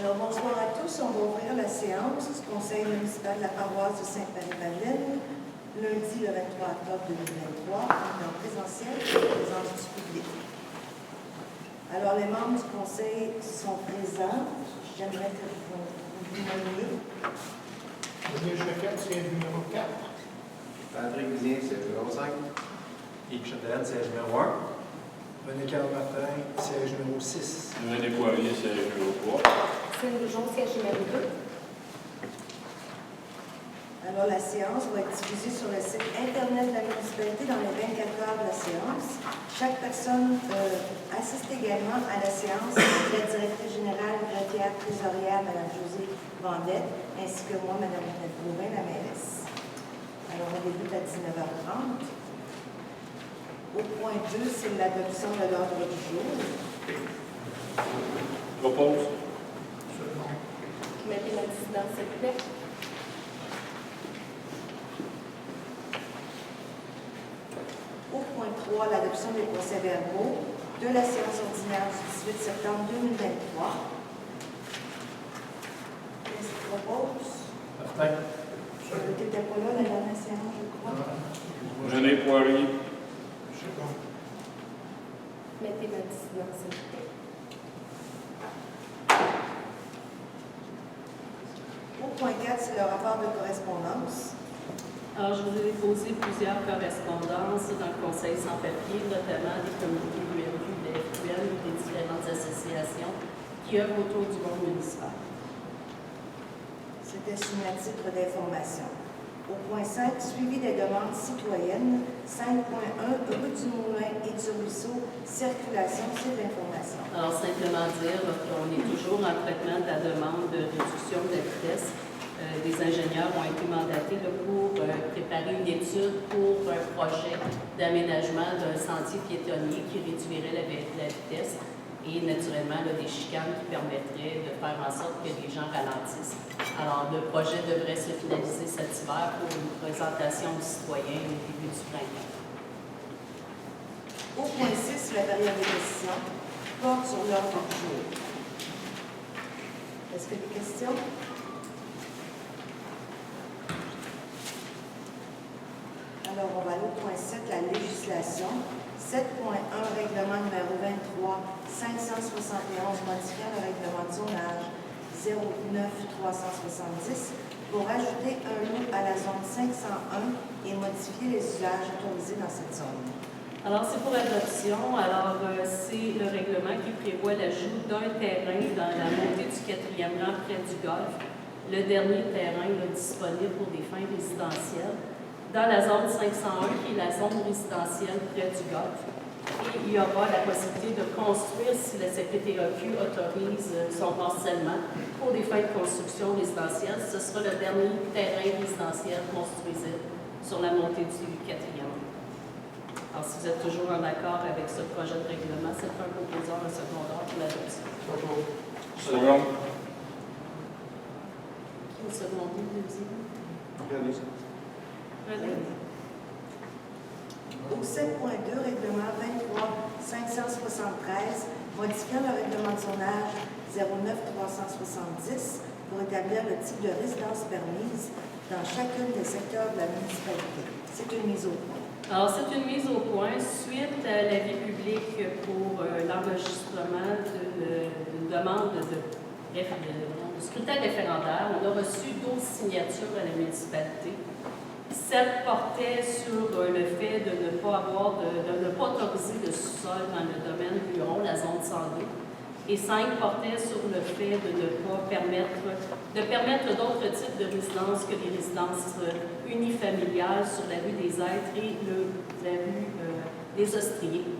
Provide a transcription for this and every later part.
Alors, bonsoir à tous. On va ouvrir la séance du Conseil municipal de la paroisse de Sainte-Marie-Madeleine, lundi le 23 octobre 2023, en présentiel et en présence du public. Alors, les membres du Conseil sont présents. J'aimerais que vous nommiez. Denis Choquette, siège numéro 4. Patrick Vizien, siège numéro 5. Yves Chedel, siège numéro 1. René Carl-Martin, siège numéro 6. René Poirier, siège numéro 3. Céline Rougeon, siège numéro 2. Alors, la séance va être diffusée sur le site Internet de la municipalité dans les 24 heures de la séance. Chaque personne assiste également à la séance avec la directrice générale, greffière trésorière, Mme Josée Vendette, ainsi que moi, Mme Bouvin, la mairesse. Alors, on débute à 19h30. Au point 2, c'est l'adoption de l'ordre du jour. Propose. Mettez la dissidence, s'il vous plaît. Au point 3, l'adoption des procès-verbaux de la séance ordinaire du 18 septembre 2023. Qu'est-ce qu'il propose? Martin. Tu n'étais pas là la dernière séance, je crois. René Poirier. Mettez la dissidence, s'il vous plaît. Au point 4, c'est le rapport de correspondance. Alors, je vous ai déposé plusieurs correspondances dans le Conseil sans papier, notamment des communautés URU, de la FQL ou des différentes associations qui œuvrent autour du monde municipal. C'était signé à titre d'information. Au point 5, suivi des demandes citoyennes. 5.1, rue du Moulin et du Ruisseau, circulation, c'est l'information. Alors, simplement dire qu'on est toujours en traitement de la demande de réduction de la vitesse. Des ingénieurs ont été mandatés pour préparer une étude pour un projet d'aménagement d'un sentier piétonnier qui réduirait la vitesse et naturellement des chicanes qui permettraient de faire en sorte que les gens ralentissent. Alors, le projet devrait se finaliser cet hiver pour une présentation aux citoyens au début du printemps. Au point 6, la période des questions porte sur l'ordre du jour. Est-ce que des questions? Alors, on va aller au point 7, la législation. 7.1, règlement numéro 23, 571, modifiant le règlement de zonage 09-370 pour ajouter un lot à la zone 501 et modifier les usages autorisés dans cette zone. Alors, c'est pour adoption. Alors, c'est le règlement qui prévoit l'ajout d'un terrain dans la montée du 4e rang près du golfe, le dernier terrain disponible pour des fins résidentielles, dans la zone 501, qui est la zone résidentielle près du golfe. Et il y aura la possibilité de construire, si la CPTAQ autorise son morcellement, pour des fins de construction résidentielle. Ce sera le dernier terrain résidentiel construisible sur la montée du 4e. Alors, si vous êtes toujours en accord avec ce projet de règlement, c'est un proposeur en secondaire pour l'adoption. Second. Qui est secondé, deuxième? René. Au 7.2, règlement 23-573, modifiant le règlement de zonage 09-370 pour établir le type de résidence permise dans chacun des secteurs de la municipalité. C'est une mise au point. Alors, c'est une mise au point suite à l'avis public pour l'enregistrement d'une demande de scrutin référendaire. On a reçu 12 signatures à la municipalité. 7 portaient sur le fait de ne pas autoriser le sous-sol dans le domaine du Huron, la zone 102, et 5 portaient sur le fait de ne pas permettre d'autres types de résidences que les résidences unifamiliales sur la rue des Êtres et la rue des Ostriers.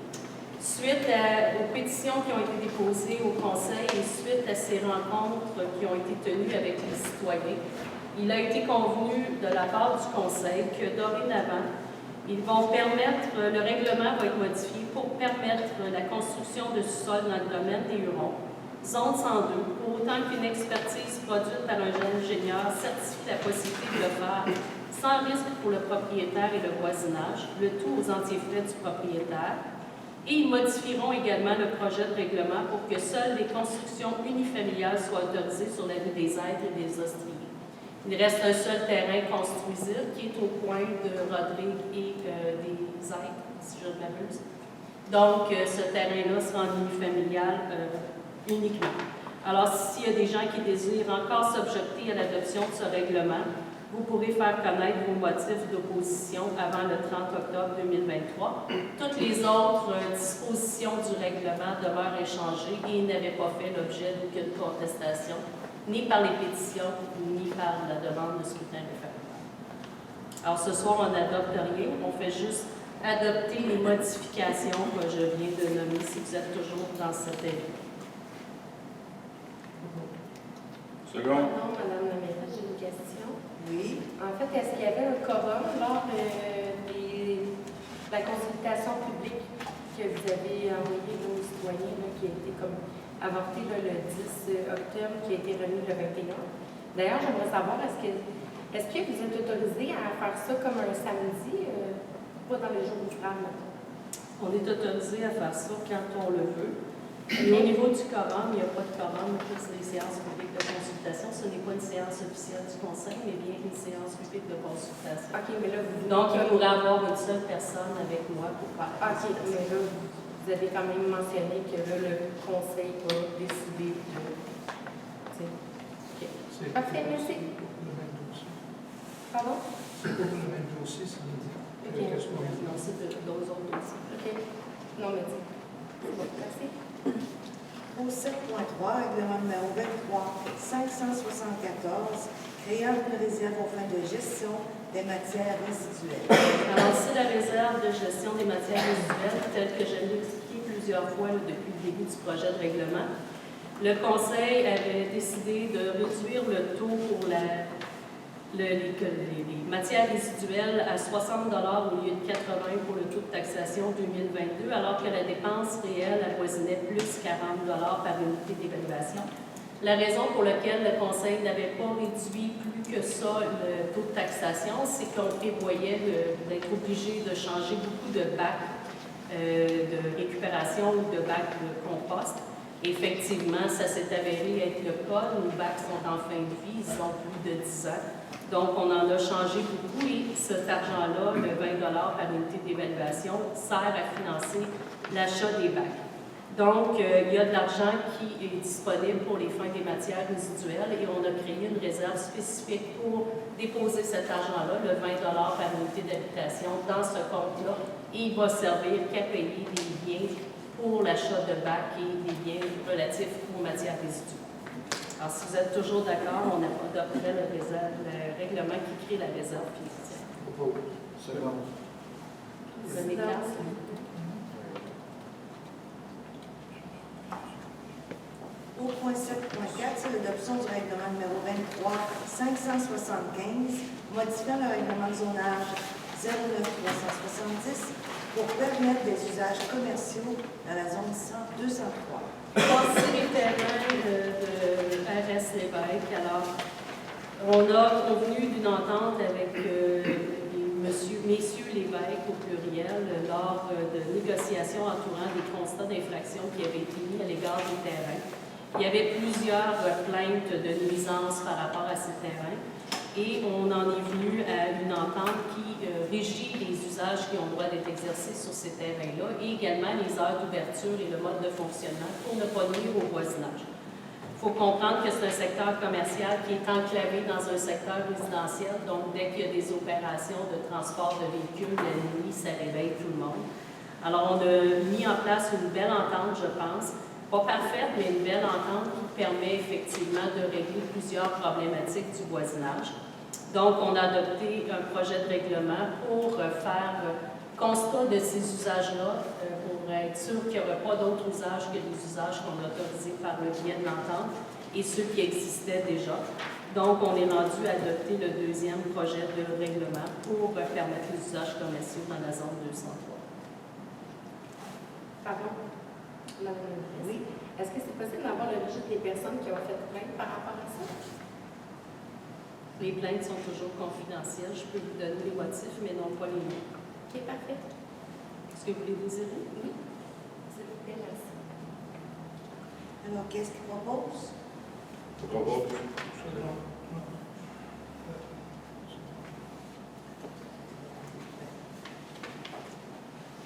Suite aux pétitions qui ont été déposées au Conseil et suite à ces rencontres qui ont été tenues avec les citoyens, il a été convenu de la part du Conseil que dorénavant, ils vont permettre, le règlement va être modifié pour permettre la construction de sous-sol dans le domaine des Hurons, zone 102, pour autant qu'une expertise produite par un jeune ingénieur certifie la possibilité de le faire sans risque pour le propriétaire et le voisinage, le tout aux entiers frais du propriétaire, Et ils modifieront également le projet de règlement pour que seules les constructions unifamiliales soient autorisées sur la rue des Êtres et des Ostriers. Il reste un seul terrain construisible qui est au coin de Rodrigue et des Êtres, si je ne m'abuse. Donc, ce terrain-là sera en unifamilial uniquement. Alors, s'il y a des gens qui désirent encore s'objecter à l'adoption de ce règlement, vous pourrez faire connaître vos motifs d'opposition avant le 30 octobre 2023. Toutes les autres dispositions du règlement demeurent inchangées et n'avaient pas fait l'objet d'aucune contestation, ni par les pétitions, ni par la demande de scrutin référendaire. Alors, ce soir, on n'adopte rien, on fait juste adopter les modifications que je viens de nommer si vous êtes toujours dans cette avis. Second. Non, Madame la mairesse, j'ai une question. Oui. En fait, est-ce qu'il y avait un quorum lors de la consultation publique que vous avez envoyée aux citoyens, là, qui a été comme avortée le 10 octobre, qui a été remis le 21? D'ailleurs, j'aimerais savoir, est-ce que vous êtes autorisé à faire ça comme un samedi, pas dans les jours ouvrables? On est autorisé à faire ça quand on le veut. Et au niveau du quorum, il n'y a pas de quorum pour les séances publiques de consultation. Ce n'est pas une séance officielle du Conseil, mais bien une séance publique de consultation. OK, mais là, Donc, il pourrait avoir une seule personne avec moi pour faire la OK, consultation. mais là, vous avez quand même mentionné que là, le Conseil a décidé de... OK. Parfait, merci. Le même dossier. Pardon? C'est pour le même dossier, ça veut dire. OK. Non, c'est deux autres aussi. OK. Non, mais c'est bon, merci. Au 7.3, règlement numéro 23 574, créant une réserve aux fins de gestion des matières résiduelles. Alors, c'est la réserve de gestion des matières résiduelles, telle que je l'ai expliqué plusieurs fois là, depuis le début du projet de règlement. Le Conseil avait décidé de réduire le taux pour les matières résiduelles à 60 $ au lieu de 80 pour le taux de taxation 2022, alors que la dépense réelle avoisinait plus 40 $ par unité d'évaluation. La raison pour laquelle le Conseil n'avait pas réduit plus que ça le taux de taxation, c'est qu'on prévoyait d'être obligé de changer beaucoup de bacs de récupération ou de bacs de compost. Effectivement, ça s'est avéré être le cas. Nos bacs sont en fin de vie, ils ont plus de 10 ans. Donc, on en a changé beaucoup et cet argent-là, le 20 $ par unité d'évaluation, sert à financer l'achat des bacs. Donc, il y a de l'argent qui est disponible pour les fins des matières résiduelles et on a créé une réserve spécifique pour déposer cet argent-là, le 20 $ par unité d'habitation, dans ce compte-là. Et il va servir qu'à payer des biens pour l'achat de bacs et des biens relatifs aux matières résiduelles. Alors, si vous êtes toujours d'accord, on adopterait le règlement qui crée la réserve financière. Second. Vous avez classe? Au point 7.4, c'est l'adoption du règlement numéro 23 575, modifiant le règlement de zonage 09370 pour permettre des usages commerciaux dans la zone 203. C'est les terrains de RS Lévesque. Alors, on a convenu d'une entente avec messieurs Lévesque au pluriel lors de négociations entourant des constats d'infraction qui avaient été mis à l'égard des terrains. Il y avait plusieurs plaintes de nuisance par rapport à ces terrains et on en est venu à une entente qui régit les usages qui ont le droit d'être exercés sur ces terrains-là et également les heures d'ouverture et le mode de fonctionnement pour ne pas nuire au voisinage. Il faut comprendre que c'est un secteur commercial qui est enclavé dans un secteur résidentiel, donc dès qu'il y a des opérations de transport de véhicules la nuit, ça réveille tout le monde. Alors, on a mis en place une belle entente, je pense, pas parfaite, mais une belle entente qui permet effectivement de régler plusieurs problématiques du voisinage. Donc, on a adopté un projet de règlement pour faire constat de ces usages-là, pour être sûr qu'il n'y aurait pas d'autres usages que les usages qu'on a autorisés par le biais de l'entente et ceux qui existaient déjà. Donc, on est rendu à adopter le deuxième projet de règlement pour permettre les usages commerciaux dans la zone 203. Pardon? Madame la mairesse. Oui. Est-ce que c'est possible d'avoir le registre des personnes qui ont fait plainte par rapport à ça? Les plaintes sont toujours confidentielles. Je peux vous donner les motifs, mais non pas les noms. OK, parfait. Est-ce que vous les désirez? Oui. Alors, qu'est-ce qu'il propose? Je propose.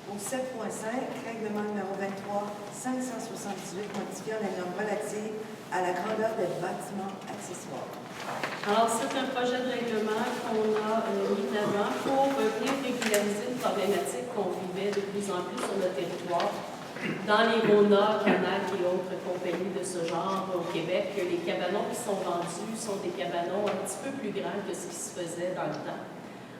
Au 7.5, règlement numéro 23-578, modifiant les normes relatives à la grandeur des bâtiments accessoires. Alors, c'est un projet de règlement qu'on a mis de l'avant pour venir régulariser une problématique qu'on vivait de plus en plus sur le territoire. Dans les Rona, Canac et autres compagnies de ce genre au Québec, les cabanons qui sont vendus sont des cabanons un petit peu plus grands que ce qui se faisait dans le temps.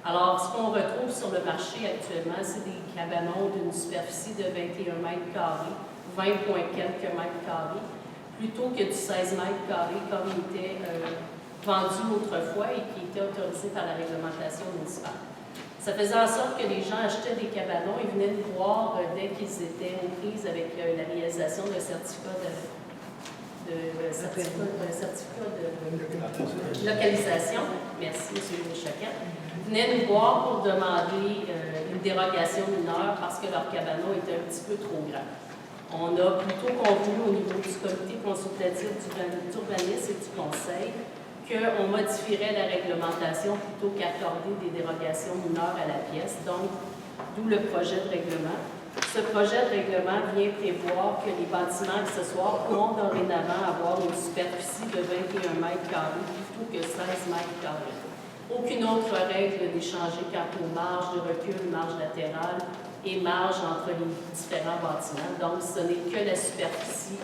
Alors, ce qu'on retrouve sur le marché actuellement, c'est des cabanons d'une superficie de 21 mètres carrés, 20 point quelques mètres carrés, plutôt que du 16 mètres carrés comme il était vendu autrefois et qui était autorisé par la réglementation municipale. Ça faisait en sorte que les gens achetaient des cabanons et venaient nous voir dès qu'ils étaient aux prises avec la réalisation d'un certificat de localisation. Merci, M. Chacun. Venaient nous voir pour demander une dérogation mineure parce que leur cabanon était un petit peu trop grand. On a plutôt convenu au niveau du comité consultatif d'urbanisme et du conseil qu'on modifierait la réglementation plutôt qu'accorder des dérogations mineures à la pièce, donc d'où le projet de règlement. Ce projet de règlement vient prévoir que les bâtiments accessoires pourront dorénavant avoir une superficie de 21 mètres carrés plutôt que 16 mètres carrés. Aucune autre règle n'est changée quant aux marges de recul, marge latérale et marge entre les différents bâtiments. Donc, ce n'est que la superficie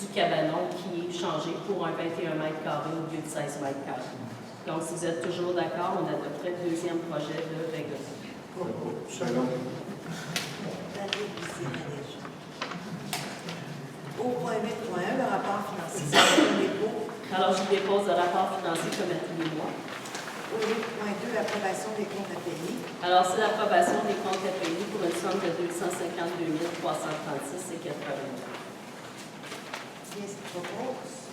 du cabanon qui est changée pour un 21 mètres carrés au lieu de 16 mètres carrés. Donc, si vous êtes toujours d'accord, on adopterait le deuxième projet de règlement. Second. Au point 8.1, le rapport financier sur le dépôt. Alors, je vous dépose le rapport financier comme à tous les mois. Au 8.2, l'approbation des comptes à payer. Alors, c'est l'approbation des comptes à payer pour une somme de 252 336 et 80. Qui est-ce qui propose?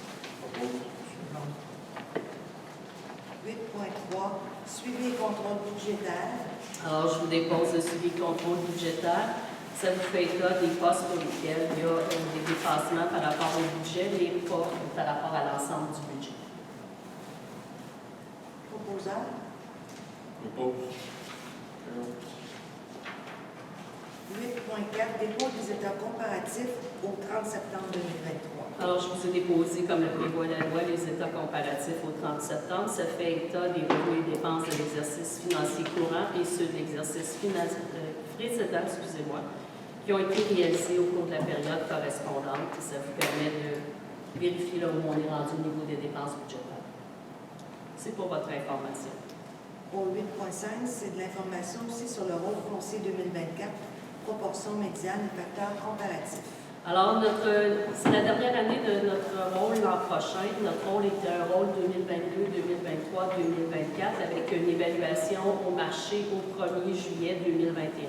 8.3, suivi et contrôle budgétaire. Alors, je vous dépose le suivi de contrôle budgétaire. Ça vous fait état des postes pour lesquels il y a des dépassements par rapport au budget, mais pas par rapport à l'ensemble du budget. Proposeur. Propose. 8.4, dépôt des états comparatifs au 30 septembre 2023. Alors, je vous ai déposé, comme le prévoit la loi, les états comparatifs au 30 septembre. Ça fait état des revenus et dépenses de l'exercice financier courant et ceux de l'exercice précédent, qui ont été réalisés au cours de la période correspondante. Et ça vous permet de vérifier là où on est rendu au niveau des dépenses budgétaires. C'est pour votre information. Au 8.5, c'est de l'information aussi sur le rôle foncier 2024, proportion médiane et facteurs comparatifs. Alors, c'est la dernière année de notre rôle l'an prochain. Notre rôle était un rôle 2022, 2023, 2024 avec une évaluation au marché au 1er juillet 2021.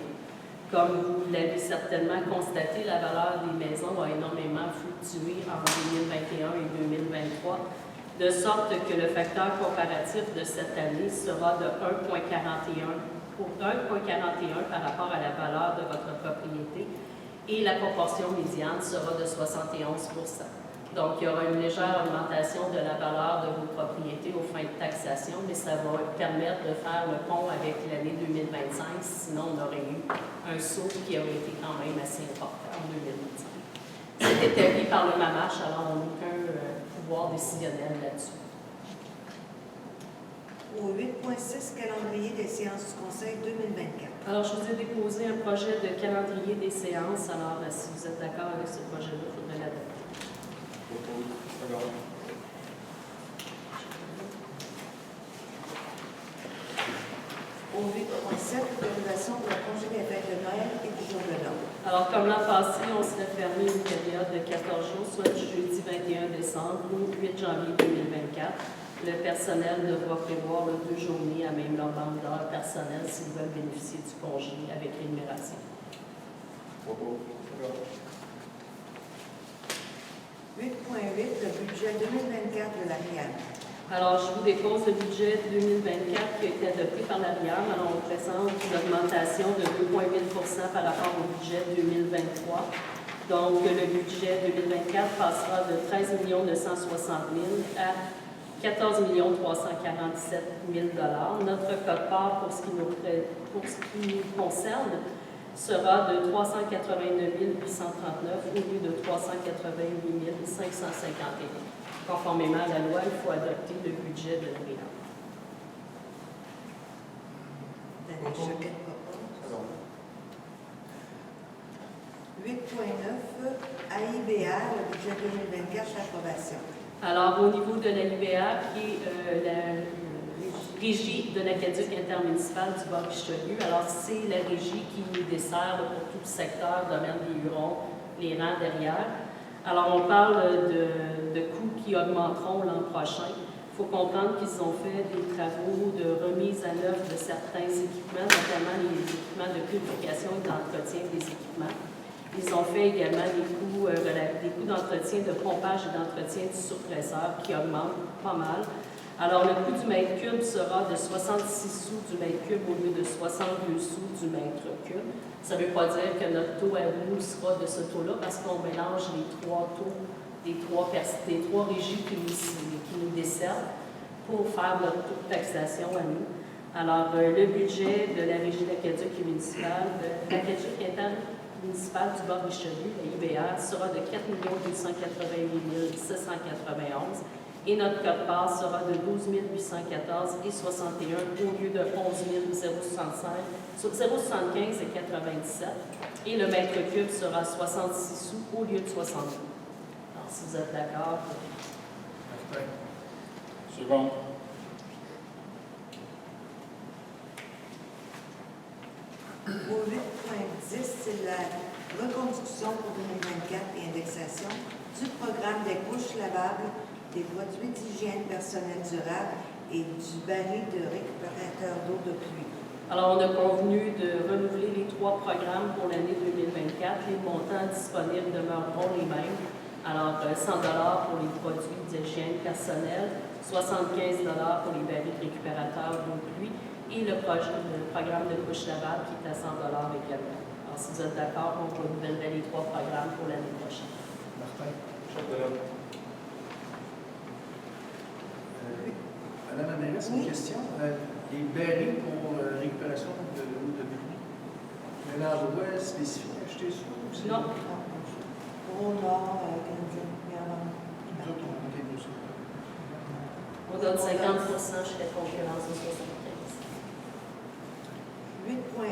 Comme vous l'avez certainement constaté, la valeur des maisons a énormément fluctué en 2021 et 2023, de sorte que le facteur comparatif de cette année sera de 1,41 par rapport à la valeur de votre propriété et la proportion médiane sera de 71 %. Donc, il y aura une légère augmentation de la valeur de vos propriétés aux fins de taxation, mais ça va permettre de faire le pont avec l'année 2025, sinon on aurait eu un saut qui aurait été quand même assez important en 2025. C'est établi par le MAMACH, alors on n'a aucun pouvoir décisionnel là-dessus. Au 8.6, calendrier des séances du Conseil 2024. Alors, je vous ai déposé un projet de calendrier des séances. Alors, si vous êtes d'accord avec ce projet-là, il faudrait l'adopter. Propose. Second. Au 8.7, autorisation de la congé des fêtes de Noël et du jour de l'an. Alors, comme l'an passé, on serait fermé une période de 14 jours, soit du jeudi 21 décembre au 8 janvier 2024. Le personnel devra prévoir 2 journées à même leur bande d'heures personnelles s'ils veulent bénéficier du congé avec rémunération. Propose. Second. 8.8, le budget 2024 de la RIAM. Alors, je vous dépose le budget 2024 qui a été adopté par la RIAM. Alors, on présente une augmentation de 2,8 % par rapport au budget 2023. Donc, le budget 2024 passera de 13 960 000 à 14 347 000 $. Notre quote-part pour ce qui nous concerne sera de 389 839 au lieu de 388 551. Conformément à la loi, il faut adopter le budget de l'Orient. Daniel Choquette propose. Second. 8.9, AIBA, le budget 2024, l'approbation. Alors, au niveau de la LIBA, qui est la régie de l'aqueduc intermunicipal du Bas-Richelieu, alors c'est la régie qui nous dessert pour tout le secteur, domaine des Hurons, les rangs derrière. Alors, on parle de coûts qui augmenteront l'an prochain. Il faut comprendre qu'ils ont fait des travaux de remise à neuf de certains équipements, notamment les équipements de purification et d'entretien des équipements. Ils ont fait également des coûts d'entretien, de pompage et d'entretien du suppresseur qui augmentent pas mal. Alors, le coût du mètre cube sera de 66 sous du mètre cube au lieu de 62 sous du mètre cube. Ça ne veut pas dire que notre taux à nous sera de ce taux-là parce qu'on mélange les trois taux des trois régies qui nous desservent pour faire notre taux de taxation à nous. Alors, le budget de la régie d'aqueduc municipale, de l'aqueduc intermunicipal du Bas-Richelieu, la IBR, sera de 4 288 791 et notre quote-part sera de 12 814 et 61 au lieu de 11 075 et 97. Et le mètre cube sera 66 sous au lieu de 62. Alors, si vous êtes d'accord. Martin. Second. Au 8.10, c'est la reconduction pour 2024 et indexation du programme des couches lavables, des produits d'hygiène personnelle durable et du baril de récupérateur d'eau de pluie. Alors, on a convenu de renouveler les trois programmes pour l'année 2024. Les montants disponibles demeureront les mêmes. Alors, 100 $ pour les produits d'hygiène personnelle, 75 $ pour les barils récupérateurs d'eau de pluie et le programme de couche lavable qui est à 100 $ également. Alors, si vous êtes d'accord, on renouvellerait les trois programmes pour l'année prochaine. Martin. Chef de l'œuvre. Madame la mairesse, une Oui. question. Les barils pour récupération de l'eau de pluie, un endroit spécifique acheté sur aussi? Non. Au nord, canadien, Nous autres, on était nous. On donne 50 je fais concurrence au 75. 8.11,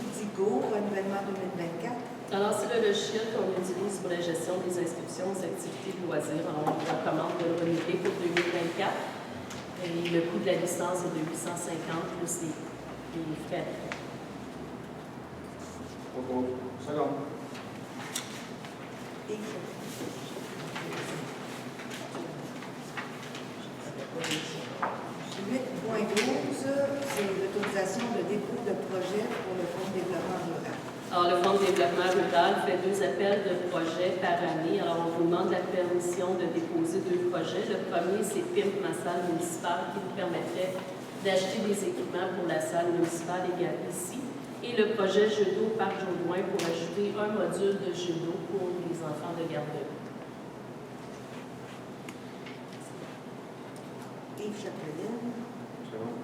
Udigo, renouvellement 2024. Alors, c'est le logiciel qu'on utilise pour la gestion des inscriptions aux activités de loisirs. Alors, on vous recommande de le renouveler pour 2024. Et le coût de la licence est de 850 plus les frais. Propose. Second. Et 8.12, c'est l'autorisation de dépôt de projet pour le Fonds de développement rural. Alors, le Fonds de développement rural fait 2 appels de projets par année. Alors, on vous demande la permission de déposer 2 projets. Le premier, c'est PIMP, ma salle municipale, qui nous permettrait d'acheter des équipements pour la salle municipale égale ici. Et le projet Judo Parc Jodoin pour ajouter un module de judo pour les enfants de garderie. Yves Chapelaine. Second.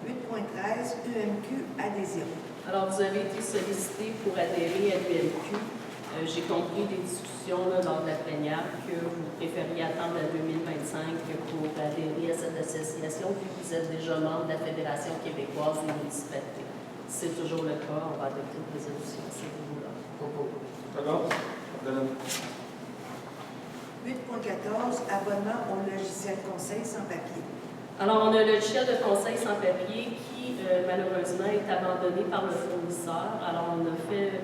8.13, UMQ adhésion. Alors, vous avez été sollicité pour adhérer à l'UMQ. J'ai compris des discussions là, lors de la plénière que vous préfériez attendre à 2025 pour adhérer à cette association, puis vous êtes déjà membre de la Fédération québécoise des municipalités. Si c'est toujours le cas, on va adopter une résolution à ce niveau-là. Propose. Second. Chef de l'œuvre. 8.14, abonnement au logiciel conseil sans papier. Alors, on a le logiciel de conseil sans papier qui, malheureusement, est abandonné par le fournisseur. Alors, on a fait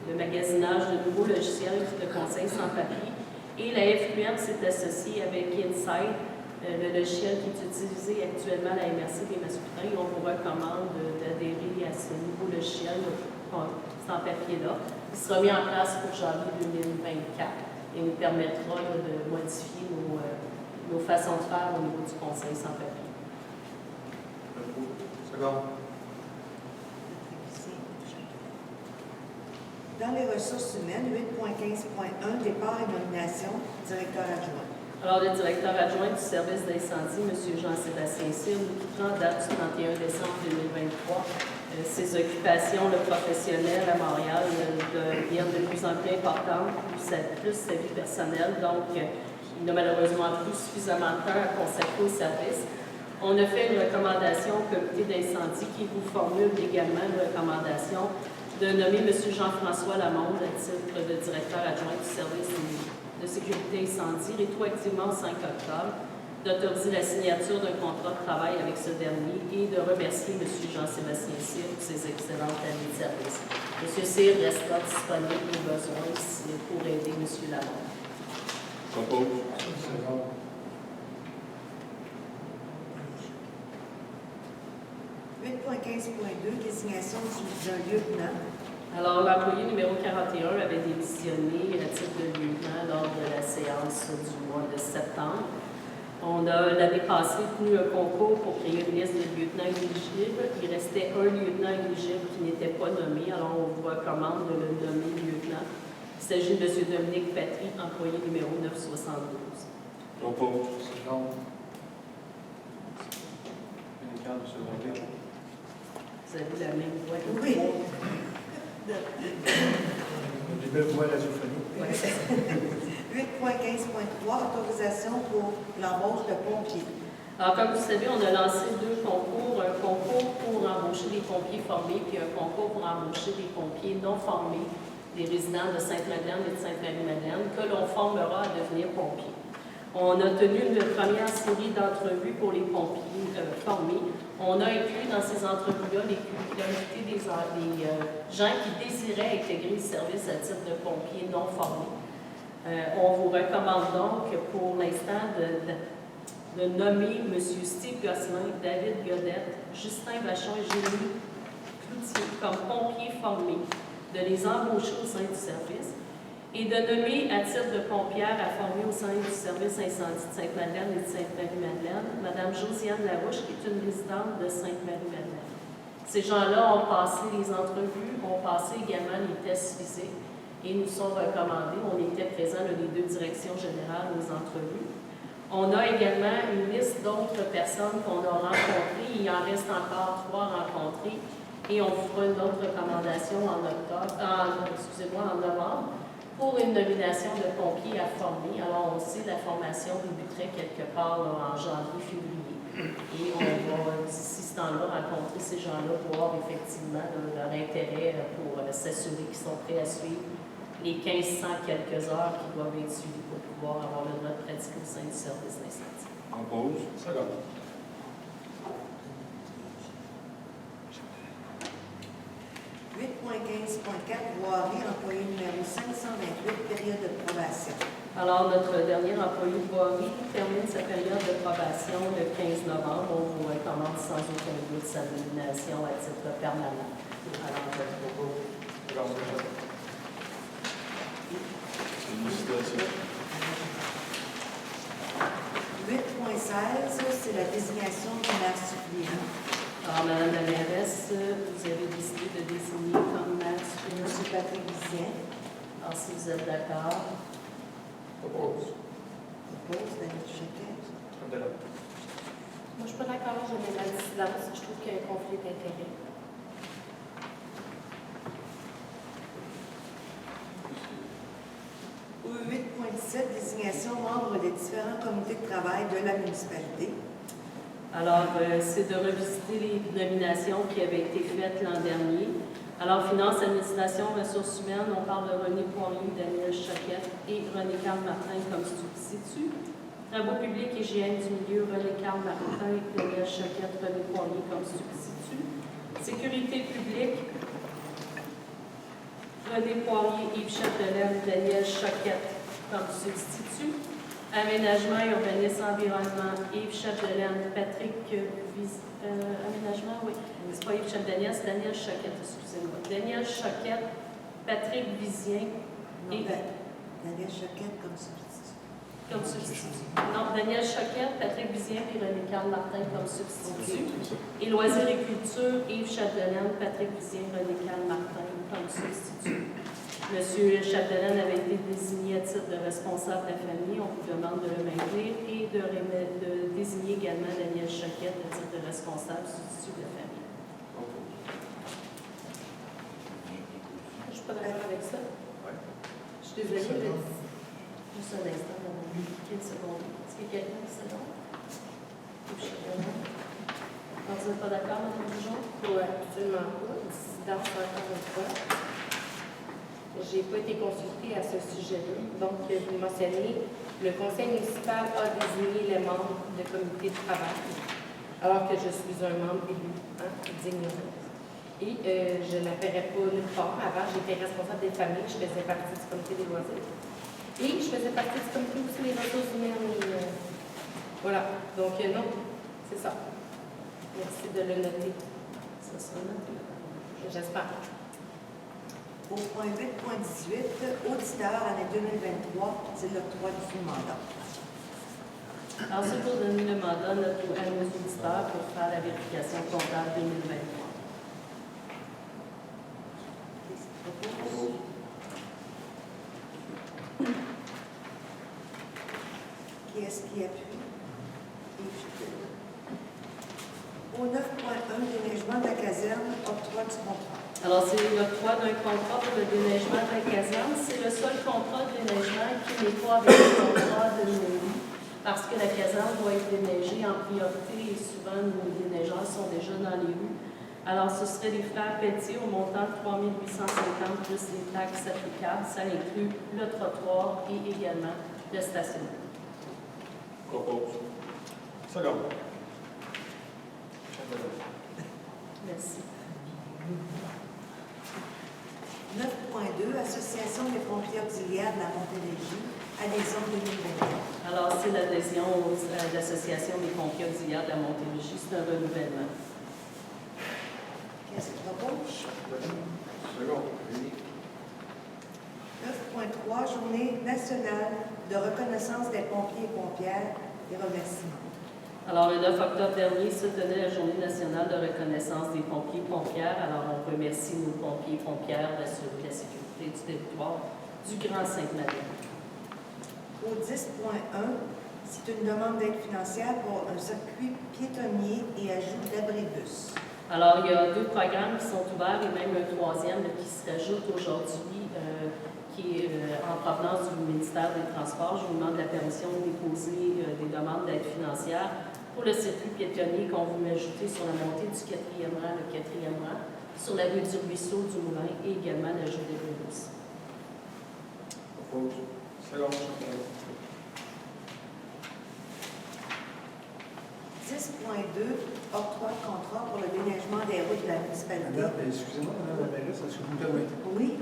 le magasinage de nouveaux logiciels de conseil sans papier. Et la FQM s'est associée avec Insight, le logiciel qui est utilisé actuellement à la MRC des Mascoutins. On vous recommande d'adhérer à ce nouveau logiciel sans papier-là. Il sera mis en place pour janvier 2024 et nous permettra là, de modifier nos façons de faire au niveau du conseil sans papier. Second. Dans les ressources humaines, 8.15.1, départ et nomination, directeur adjoint. Alors, le directeur adjoint du service d'incendie, M. Jean-Sébastien Cyr, nous quittera en date du 31 décembre 2023. Ses occupations professionnelles à Montréal deviennent de plus en plus importantes, plus sa vie personnelle. Donc, il n'a malheureusement plus suffisamment de temps à consacrer au service. On a fait une recommandation au comité d'incendie qui vous formule également une recommandation de nommer M. Jean-François Lamonde à titre de directeur adjoint du service de sécurité incendie, rétroactivement au 5 octobre, d'autoriser la signature d'un contrat de travail avec ce dernier et de remercier M. Jean-Sébastien Cyr pour ses excellentes années de service. M. Cyr restera disponible au besoin pour aider M. Lamonde. Compose. Second. 8.15.2, désignation d'un lieutenant. Alors, l'employé numéro 41 avait démissionné à titre de lieutenant lors de la séance du mois de septembre. On a l'année passée tenu un concours pour créer une liste de lieutenants éligibles. Il restait un lieutenant éligible qui n'était pas nommé, alors on vous recommande de le nommer lieutenant. Il s'agit de M. Dominique Patry, employé numéro 972. Compose. Second. Médical, M. Ronquet. Vous avez la même voix que Oui. moi. Des belles voix radiophoniques. 8.15.3, autorisation pour l'embauche de pompiers. Alors, comme vous savez, on a lancé deux concours, un concours pour embaucher des pompiers formés, puis un concours pour embaucher des pompiers non formés, des résidents de Sainte-Madeleine et de Sainte-Marie-Madeleine, que l'on formera à devenir pompiers. On a tenu une première série d'entrevues pour les pompiers formés. On a inclus dans ces entrevues-là les qualités des gens qui désiraient intégrer le service à titre de pompiers non formés. On vous recommande donc pour l'instant de nommer M. Steve Gosselin, David Godette, Justin Vachon et Jérémy Cloutier comme pompiers formés, de les embaucher au sein du service et de nommer à titre de pompière à former au sein du service incendie de Sainte-Madeleine et de Sainte-Marie-Madeleine, Mme Josiane Larouche, qui est une résidente de Sainte-Marie-Madeleine. Ces gens-là ont passé les entrevues, ont passé également les tests physiques et nous sont recommandés. On était présents dans les deux directions générales aux entrevues. On a également une liste d'autres personnes qu'on a rencontrées. Il en reste encore 3 rencontrées et on vous fera une autre recommandation en novembre pour une nomination de pompiers à former. Alors, on sait que la formation débuterait quelque part là, en janvier-février. Et on va, d'ici ce temps-là, rencontrer ces gens-là pour voir effectivement leur intérêt pour s'assurer qu'ils sont prêts à suivre les 1500 quelques heures qui doivent être suivies pour pouvoir avoir le droit de pratiquer au sein du service d'incendie. Compose. Second. 8.15.4, voirie, employé numéro 528, période de probation. Alors, notre dernier employé de voirie termine sa période de probation le 15 novembre. On vous recommande sans aucun doute sa nomination à titre permanent. Alors, je vous propose. Félicitations. 8.16, c'est la désignation du maire suppléant. Alors, Madame la mairesse, vous avez décidé de désigner comme maire M. suppléant. Patrick Vizien. Alors, si vous êtes d'accord, Compose. Oppose, Daniel Choquet. Abdelhak. Moi, je ne suis pas d'accord, je mets la dissidence. Je trouve qu'il y a un conflit d'intérêts. Ou 8.17, désignation membre des différents comités de travail de la municipalité. alors, c'est de revisiter les nominations qui avaient été faites l'an dernier. Alors, Finance, Administration, Ressources humaines, on parle de René Poirier, Daniel Choquette et René-Carl Martin comme substitut. Travaux publics, hygiène du milieu, René-Carl Martin, Daniel Choquette, René Poirier comme substitut. Sécurité publique, René Poirier, Yves Chapdelaine, Daniel Choquette comme substitut. Aménagement, urbanisme, environnement, Yves Chapdelaine, Patrick aménagement, oui. C'est pas Yves Chapdelaine, c'est Daniel Choquette, excusez-moi. Daniel Choquette, Patrick Vizien et... Daniel Choquette comme substitut. Comme substitut. Non, Daniel Choquette, Patrick Vizien et René-Carl Martin comme substitut. Et Loisirs et culture, Yves Chapdelaine, Patrick Vizien, René-Carl Martin comme substitut. Monsieur Chapdelaine avait été désigné à titre de responsable de la famille. On vous demande de le maintenir et de désigner également Daniel Choquette à titre de responsable substitut de la famille. Je ne suis pas d'accord avec ça. Je suis désolée. Juste un instant, on a 15 secondes. Est-ce qu'il y a quelqu'un qui se donne? Vous n'êtes pas d'accord, Mme Dijon? Oui, absolument pas. Dissidence encore une fois. Je n'ai pas été consultée à ce sujet-là. Donc, vous mentionnez, le conseil municipal a désigné les membres de comité de travail, alors que je suis un membre élu, dignement. Et je n'appellerais pas nulle part. Avant, j'étais responsable des familles, je faisais partie du comité des loisirs. Et je faisais partie du comité aussi des ressources humaines. Voilà. Donc, non, c'est ça. Merci de le noter. Ça sera noté. J'espère. Au point 8.18, auditeur, année 2023, c'est l'octroi du sous-mandat. Alors, c'est pour donner le mandat à nos auditeurs pour faire la vérification comptable 2023. Qui est-ce qui appuie? Au 9.1, déneigement de la caserne, octroi du contrat. Alors, c'est l'octroi d'un contrat pour le déneigement de la caserne. C'est le seul contrat de déneigement qui n'est pas avec le contrat de mairie, parce que la caserne doit être déneigée en priorité et souvent nos déneigeurs sont déjà dans les rues. Alors, ce serait les frères Pelletier au montant de 3 850 plus les taxes applicables. Ça inclut le trottoir et également le stationnement. Propose. Second. Merci. 9.2, Association des pompiers auxiliaires de la Montérégie, adhésion 2024. Alors, c'est l'adhésion à l'Association des pompiers auxiliaires de la Montérégie. C'est un renouvellement. Qu'est-ce que tu proposes? Second. 9.3, Journée nationale de reconnaissance des pompiers et pompières et remerciements. Alors, le 9 octobre dernier se tenait la Journée nationale de reconnaissance des pompiers et pompières. Alors, on remercie nos pompiers et pompières d'assurer la sécurité du territoire du Grand Sainte-Madeleine. Au 10.1, c'est une demande d'aide financière pour un circuit piétonnier et ajout d'abribus. Alors, il y a 2 programmes qui sont ouverts et même un 3e qui s'ajoute aujourd'hui, qui est en provenance du ministère des Transports. Je vous demande la permission de déposer des demandes d'aide financière pour le circuit piétonnier qu'on veut ajouter sur la montée du 4e rang, le 4e rang, sur la rue du Ruisseau, du Moulin et également l'ajout des autobus. Propose. Second. 10.2, octroi de contrat pour le déneigement des routes de la municipalité. Madame, excusez-moi, Madame la mairesse, est-ce que vous me permettez? Oui,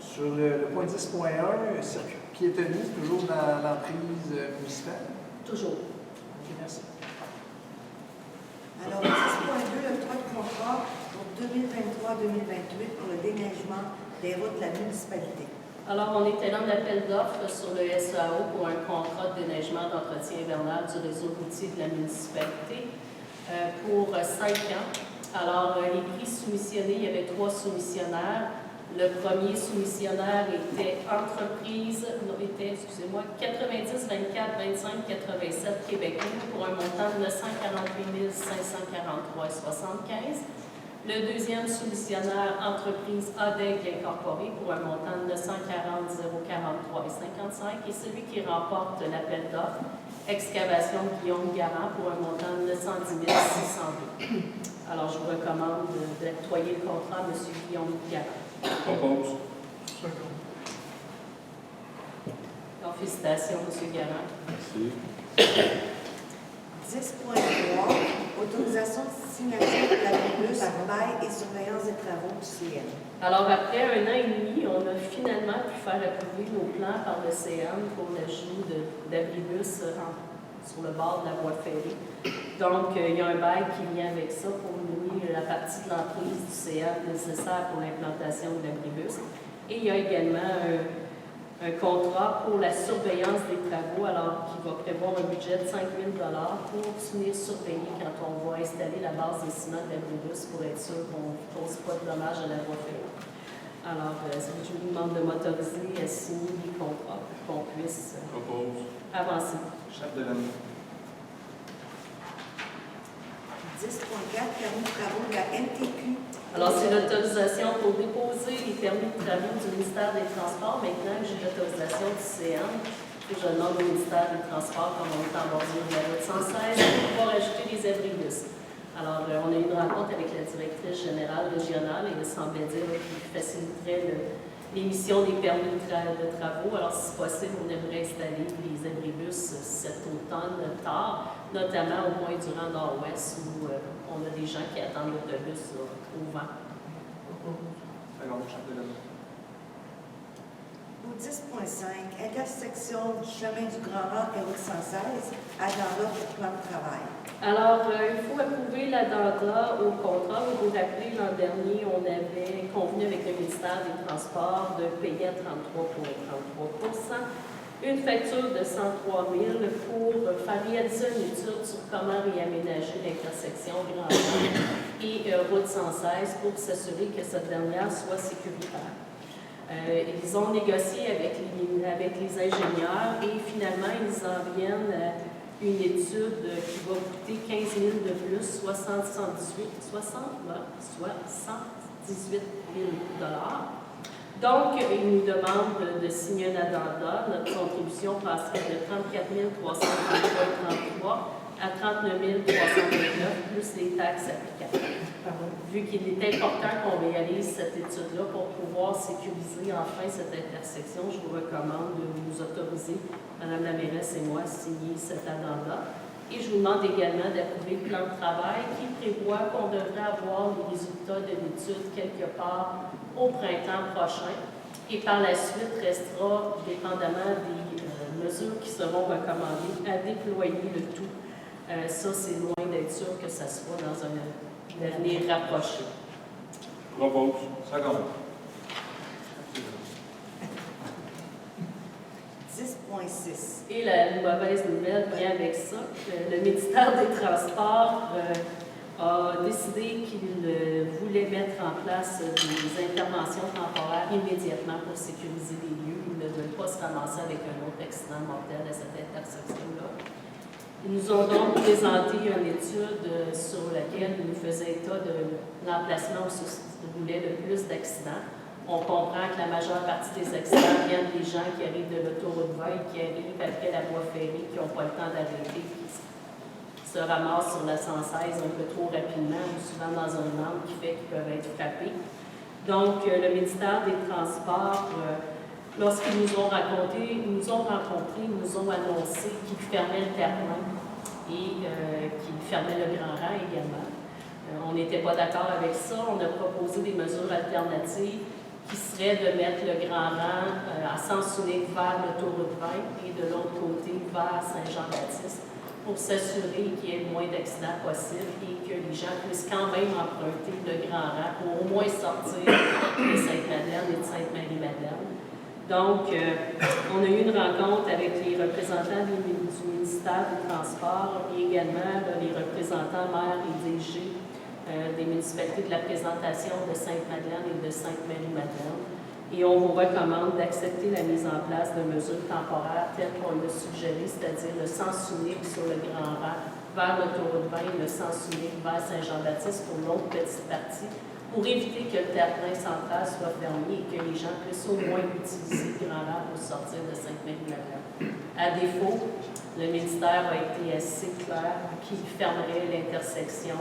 Sur le point 10.1, circuit piétonnier, c'est toujours dans l'emprise municipale? Toujours. Ok, merci. alors 10.2, l'octroi de contrat pour 2023-2028 pour le déneigement des routes de la municipalité. Alors, on était dans l'appel d'offres sur le SAO pour un contrat de déneigement d'entretien hivernal du réseau routier de la municipalité pour 5 ans. Alors, les prix soumissionnés, il y avait 3 soumissionnaires. Le premier soumissionnaire était 90, 24, 25, 87 Québécois pour un montant de 948 543,75. Le deuxième soumissionnaire, entreprise ADEG Incorporée, pour un montant de 940 043,55. Et celui qui remporte l'appel d'offres, excavation Guillaume Garand, pour un montant de 910 602. Alors, je vous recommande d'octroyer le contrat à M. Guillaume Garand. Propose. Alors, félicitations, M. Garand. Merci. 10.3, autorisation de signature de l'abribus, bail et surveillance des travaux du CN. Alors, après 1 an et demi, on a finalement pu faire approuver nos plans par le CN pour l'ajout d'abribus sur le bord de la voie ferrée. Donc, il y a un bail qui vient avec ça pour louer la partie de l'emprise du CN nécessaire pour l'implantation de l'abribus. Et il y a également un contrat pour la surveillance des travaux, alors qui va prévoir un budget de 5 000 pour venir surveiller quand on va installer la base des ciments de l'abribus pour être sûr qu'on ne cause pas de dommages à la voie ferrée. Alors, je vous demande de m'autoriser à signer les contrats pour qu'on puisse Propose. avancer. Chef de l'année. 10.4, permis de travaux de la MTQ. Alors, c'est l'autorisation pour déposer les permis de travaux du ministère des Transports. Maintenant que j'ai l'autorisation du CN, que je demande au ministère des Transports, comme on est en bordure de la route 116, pour pouvoir ajouter des abribus. Alors, on a eu une rencontre avec la directrice générale régionale et il semblait dire qu'il faciliterait l'émission des permis de travaux. Alors, si possible, on aimerait installer les abribus cet automne tard, notamment au moins durant Nord-Ouest où on a des gens qui attendent l'autobus au vent. Seconde, chef de l'année. Au 10.5, intersection du chemin du Grand Rang et route 116, agenda pour plan de travail. Alors, il faut approuver l'agenda au contrat. Vous vous rappelez, l'an dernier, on avait convenu avec le ministère des Transports de payer à 33,33% une facture de 103 000 pour faire réaliser une étude sur comment réaménager l'intersection Grand Rang et route 116 pour s'assurer que cette dernière soit sécuritaire. Ils ont négocié avec les ingénieurs et finalement, ils en viennent à une étude qui va coûter 15 000 de plus, soit 118 000 $. Donc, ils nous demandent de signer un addenda. Notre contribution passerait de 34 333 à 39 329 plus les taxes applicables. Vu qu'il est important qu'on réalise cette étude-là pour pouvoir sécuriser enfin cette intersection, je vous recommande de nous autoriser, Mme la mairesse et moi, à signer cet addenda. Et je vous demande également d'approuver le plan de travail qui prévoit qu'on devrait avoir les résultats de l'étude quelque part au printemps prochain. Et par la suite, restera, dépendamment des mesures qui seront recommandées, à déployer le tout. Ça, c'est loin d'être sûr que ça soit dans un avenir rapproché. Propose. Seconde. 10.6. Et la mauvaise nouvelle vient avec ça. Le ministère des Transports a décidé qu'il voulait mettre en place des interventions temporaires immédiatement pour sécuriser les lieux. Ils ne veulent pas se ramasser avec un autre accident mortel à cette intersection-là. Ils nous ont donc présenté une étude sur laquelle ils nous faisaient état de l'emplacement où se roulait le plus d'accidents. On comprend que la majeure partie des accidents viennent des gens qui arrivent de l'autoroute 20, qui arrivent après la voie ferrée, qui n'ont pas le temps d'arrêter, qui se ramassent sur la 116 un peu trop rapidement, ou souvent dans un angle qui fait qu'ils peuvent être frappés. Donc, le ministère des Transports, lorsqu'ils nous ont rencontrés, ils nous ont annoncé qu'ils fermaient le terre-plein et qu'ils fermaient le Grand Rang également. On n'était pas d'accord avec ça. On a proposé des mesures alternatives qui seraient de mettre le Grand Rang à sens unique vers l'autoroute 20 et de l'autre côté vers Saint-Jean-Baptiste pour s'assurer qu'il y ait le moins d'accidents possible et que les gens puissent quand même emprunter le Grand Rang pour au moins sortir de Sainte-Madeleine et de Sainte-Marie-Madeleine. Donc, on a eu une rencontre avec les représentants du ministère des Transports et également les représentants maires et DG des municipalités de la présentation de Sainte-Madeleine et de Sainte-Marie-Madeleine. Et on vous recommande d'accepter la mise en place de mesures temporaires telles qu'on l'a suggéré, c'est-à-dire le sens unique sur le Grand Rang vers l'autoroute 20 et le sens unique vers Saint-Jean-Baptiste pour l'autre petite partie, pour éviter que le terre-plein central soit fermé et que les gens puissent au moins utiliser le Grand Rang pour sortir de Sainte-Marie-Madeleine. À défaut, le ministère a été assez clair qu'il fermerait l'intersection.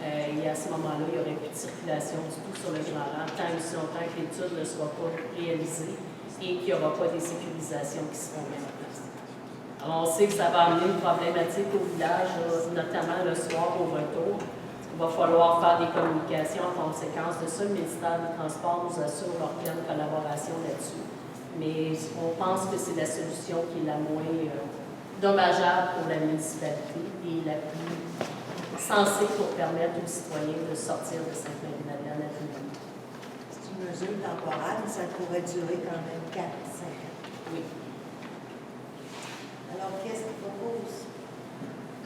Et à ce moment-là, il n'y aurait plus de circulation du tout sur le Grand Rang, tant et aussi longtemps que l'étude ne sera pas réalisée et qu'il n'y aura pas des sécurisations qui seront mises en place. Alors, on sait que ça va amener une problématique au village, notamment le soir au retour. Il va falloir faire des communications en conséquence de ça. Le ministère des Transports nous assure leur pleine collaboration là-dessus. Mais on pense que c'est la solution qui est la moins dommageable pour la municipalité et la plus sensée pour permettre aux citoyens de sortir de Sainte-Marie-Madeleine à tout moment. C'est une mesure temporaire, mais ça pourrait durer quand même 4-5 ans. Oui. Alors, qu'est-ce qu'il propose?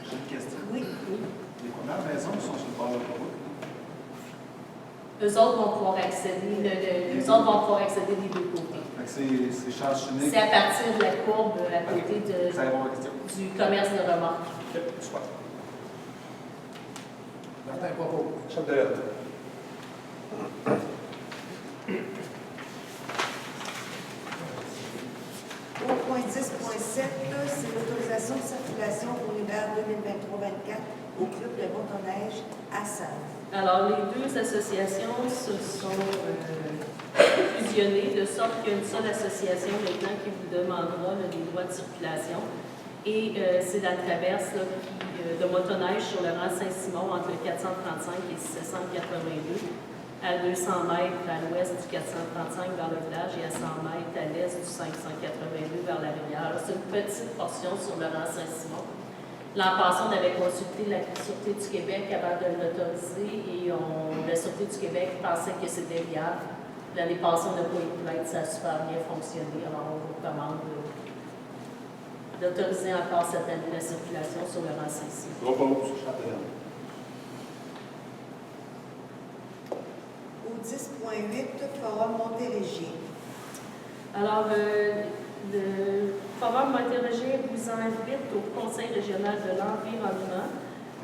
J'ai une question. Oui. Les premières maisons sont sur le bord de l'autoroute. Eux autres vont pouvoir accéder, eux autres vont pouvoir accéder des deux côtés. Fait que c'est chance unique. C'est à partir de la courbe à côté Ça répond à la question. du commerce de remorque. Ok, super. Martin propose. Chef de l'aide. Au point 10.7, c'est l'autorisation de circulation pour l'hiver 2023-24 au Club de motoneige à Save. Alors, les deux associations se sont fusionnées de sorte qu'il y a une seule association maintenant qui vous demandera là, des droits de circulation. Et c'est la traverse là, de motoneige sur le rang Saint-Simon entre le 435 et 782, à 200 mètres à l'ouest du 435 vers le village et à 100 mètres à l'est du 582 vers la rivière. C'est une petite portion sur le rang Saint-Simon. L'an passé, on avait consulté la Sûreté du Québec avant de l'autoriser et la Sûreté du Québec pensait que c'était viable. L'année passée, on n'a pas eu de plainte, ça a super bien fonctionné. Alors, on vous recommande d'autoriser encore cette année la circulation sur le rang Saint-Simon. Propose. Chef de l'aide. Au 10.8, Forum Montérégie. Alors, le Forum Montérégie vous invite au Conseil régional de l'environnement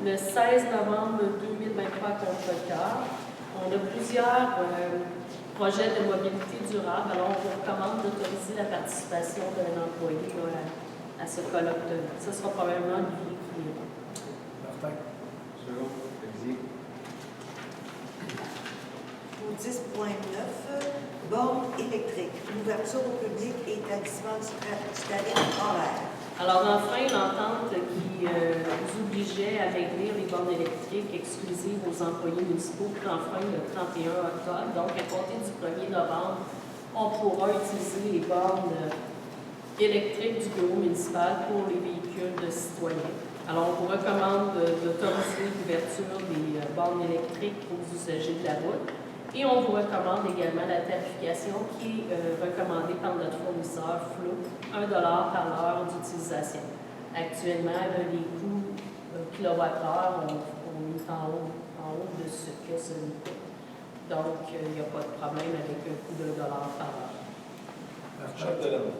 le 16 novembre 2023 à Contrecoeur. On a plusieurs projets de mobilité durable. Alors, on vous recommande d'autoriser la participation d'un employé là, à ce colloque-là. Ce sera probablement lui qui est là. Martin. Second. Olivier. Au 10.9, bornes électriques. L'ouverture au public et établissement du tarif horaire. Alors, enfin, l'entente qui vous obligeait à maintenir les bornes électriques exclusives aux employés municipaux prend fin le 31 octobre. Donc, à compter du 1er novembre, on pourra utiliser les bornes électriques du bureau municipal pour les véhicules de citoyens. Alors, on vous recommande d'autoriser l'ouverture des bornes électriques aux usagers de la route. Et on vous recommande également la tarification qui est recommandée par notre fournisseur FLO, 1 $ par l'heure d'utilisation. Actuellement, les coûts kilowattheure, on est en haut de ce que ça nous coûte. Donc, il n'y a pas de problème avec un coût de $1 par heure. Chef de l'aide.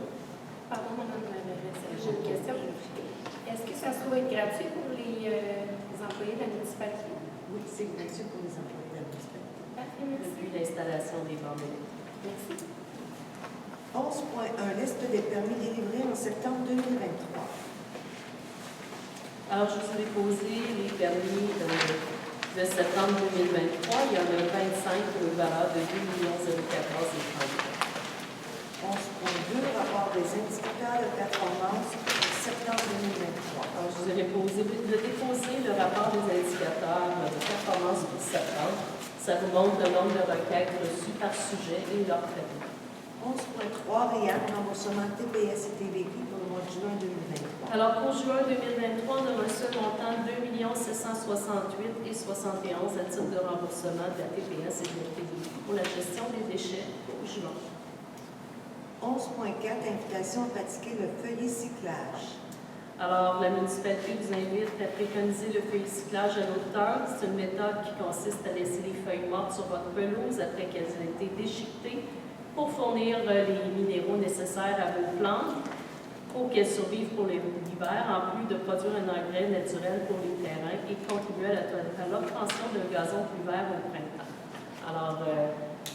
Pardon, Madame la mairesse, j'ai une question. Est-ce que ça se trouve être gratuit pour les employés de la municipalité? Oui, c'est gratuit pour les employés de la municipalité. Parfait, merci. Depuis l'installation des bornes électriques. Merci. 11.1, liste des permis délivrés en septembre 2023. Alors, je vous ai déposé les permis de septembre 2023. Il y en a 25 pour une valeur de 2 014 et 11.2, rapport des indicateurs de performance en septembre 2023. Alors, je vous ai déposé le rapport des indicateurs de performance pour septembre. Ça vous montre le nombre de requêtes reçues par sujet et leur traitement. 11.3, RIAC, remboursement TPS et TVQ pour le mois de juin 2023. Alors, pour juin 2023, on a reçu un montant de 2 768 et 71 à titre de remboursement de la TPS et de la TVQ pour la gestion des déchets pour juin. 11.4, invitation à pratiquer le feuillet cyclage. Alors, la municipalité vous invite à préconiser le feuillet cyclage à l'automne. C'est une méthode qui consiste à laisser les feuilles mortes sur votre pelouse après qu'elles aient été déchiquetées pour fournir les minéraux nécessaires à vos plantes pour qu'elles survivent pour l'hiver, en plus de produire un engrais naturel pour les terrains et contribuer à l'obtention d'un gazon plus vert au printemps. Alors,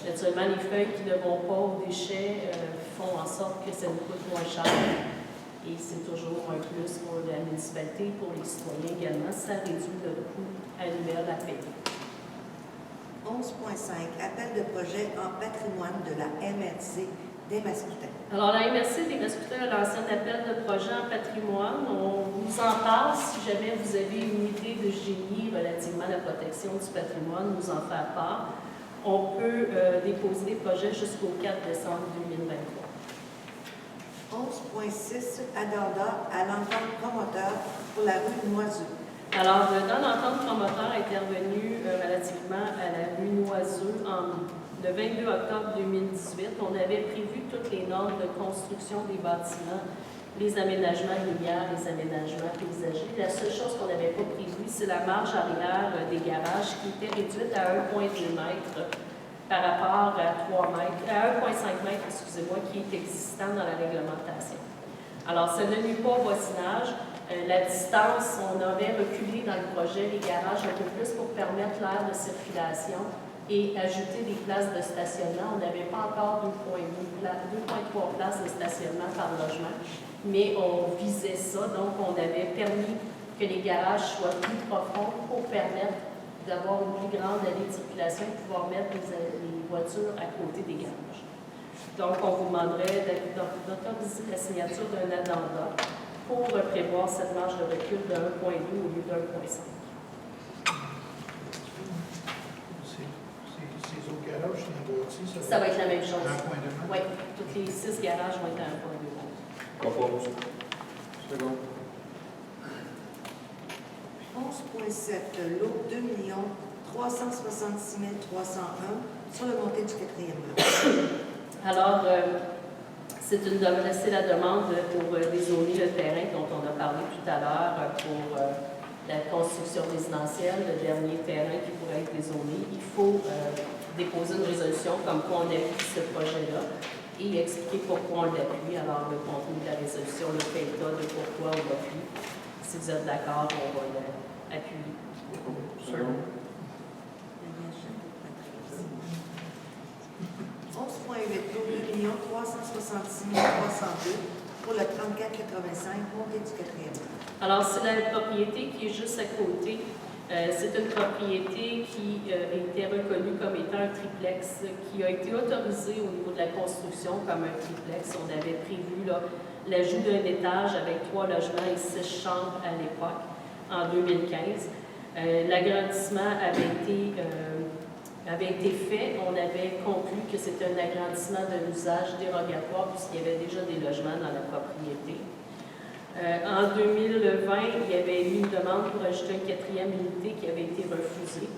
naturellement, les feuilles qui ne vont pas aux déchets font en sorte que ça nous coûte moins cher. Et c'est toujours un plus pour la municipalité, pour les citoyens également. Ça réduit le coût annuel à payer. 11.5, appel de projet en patrimoine de la MRC des Mascoutins. Alors, la MRC des Mascoutins a lancé un appel de projet en patrimoine. On vous en parle si jamais vous avez une idée de génie relativement à la protection du patrimoine, nous en faire part. On peut déposer des projets jusqu'au 4 décembre 2023. 11.6, adordant à l'entente promoteur pour la rue Noiseux. Alors, dans l'entente promoteur intervenue relativement à la rue Noiseux le 22 octobre 2018, on avait prévu toutes les normes de construction des bâtiments, les aménagements lumière, les aménagements paysagers. La seule chose qu'on n'avait pas prévue, c'est la marge arrière des garages qui était réduite à 1,2 m par rapport à 1,5 mètres, excusez-moi, qui est existant dans la réglementation. Alors, ça ne nuit pas au voisinage. La distance, on avait reculé dans le projet les garages un peu plus pour permettre l'aire de circulation et ajouter des places de stationnement. On n'avait pas encore 2,3 places de stationnement par logement, mais on visait ça. Donc, on avait permis que les garages soient plus profonds pour permettre d'avoir une plus grande allée de circulation et pouvoir mettre les voitures à côté des garages. Donc, on vous demanderait d'autoriser la signature d'un addenda pour prévoir cette marge de recul de 1,2 au lieu de 1,5. Ces autres garages, c'est négocié, Ça va être la même chose. 1,2 Oui, tous les 6 garages vont être à 1,2. Propose. Second. 11,7, lot 2 366 301 sur le monté du 4e rang. Alors, c'est la demande pour dézoner le terrain dont on a parlé tout à l'heure pour la construction résidentielle, le dernier terrain qui pourrait être dézoné. Il faut déposer une résolution comme quoi on appuie ce projet-là et expliquer pourquoi on l'appuie. Alors, le contenu de la résolution, le fait état de pourquoi on l'appuie. Si vous êtes d'accord, on va l'appuyer. Second. 11,8, lot 2 366 302 pour le 3485, montée du 4e rang. Alors, c'est la propriété qui est juste à côté. C'est une propriété qui était reconnue comme étant un triplex, qui a été autorisée au niveau de la construction comme un triplex. On avait prévu l'ajout d'un étage avec 3 logements et 6 chambres à l'époque, en 2015. L'agrandissement avait été fait. On avait conclu que c'était un agrandissement de l'usage dérogatoire puisqu'il y avait déjà des logements dans la propriété. En 2020, il y avait eu une demande pour ajouter une 4e unité qui avait été refusée.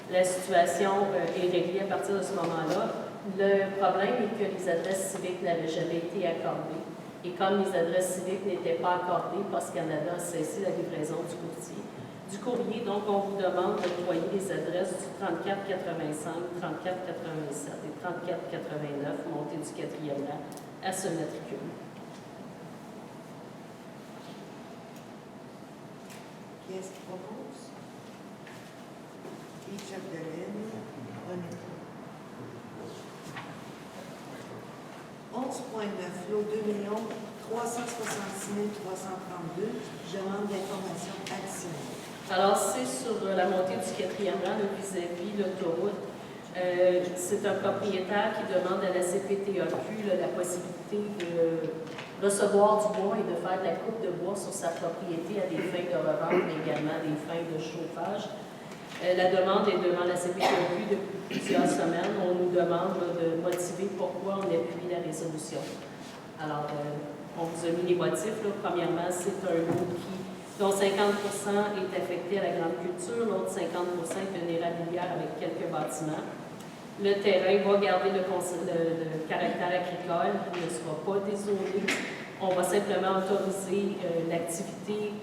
La situation est réglée à partir de ce moment-là. Le problème est que les adresses civiques n'avaient jamais été accordées. Et comme les adresses civiques n'étaient pas accordées, Poste Canada a cessé la livraison du courrier. Donc, on vous demande d'octroyer les adresses du 3485, 3487 et 3489, montée du 4e rang, à ce matricule. Qui est-ce qui propose? Yves Chapdelaine, René. 11,9, lot 2 366 332, demande d'information additionnelle. Alors, c'est sur la montée du 4e rang, vis-à-vis l'autoroute. C'est un propriétaire qui demande à la CPTAQ la possibilité de recevoir du bois et de faire de la coupe de bois sur sa propriété à des fins de revente, mais également des fins de chauffage. La demande est devant la CPTAQ depuis plusieurs semaines. On nous demande de motiver pourquoi on appuie la résolution. Alors, on vous a mis les motifs. Premièrement, c'est un lot dont 50% est affecté à la grande culture, l'autre 50% est une érablière avec quelques bâtiments. Le terrain va garder le caractère agricole, il ne sera pas dézoné. On va simplement autoriser l'activité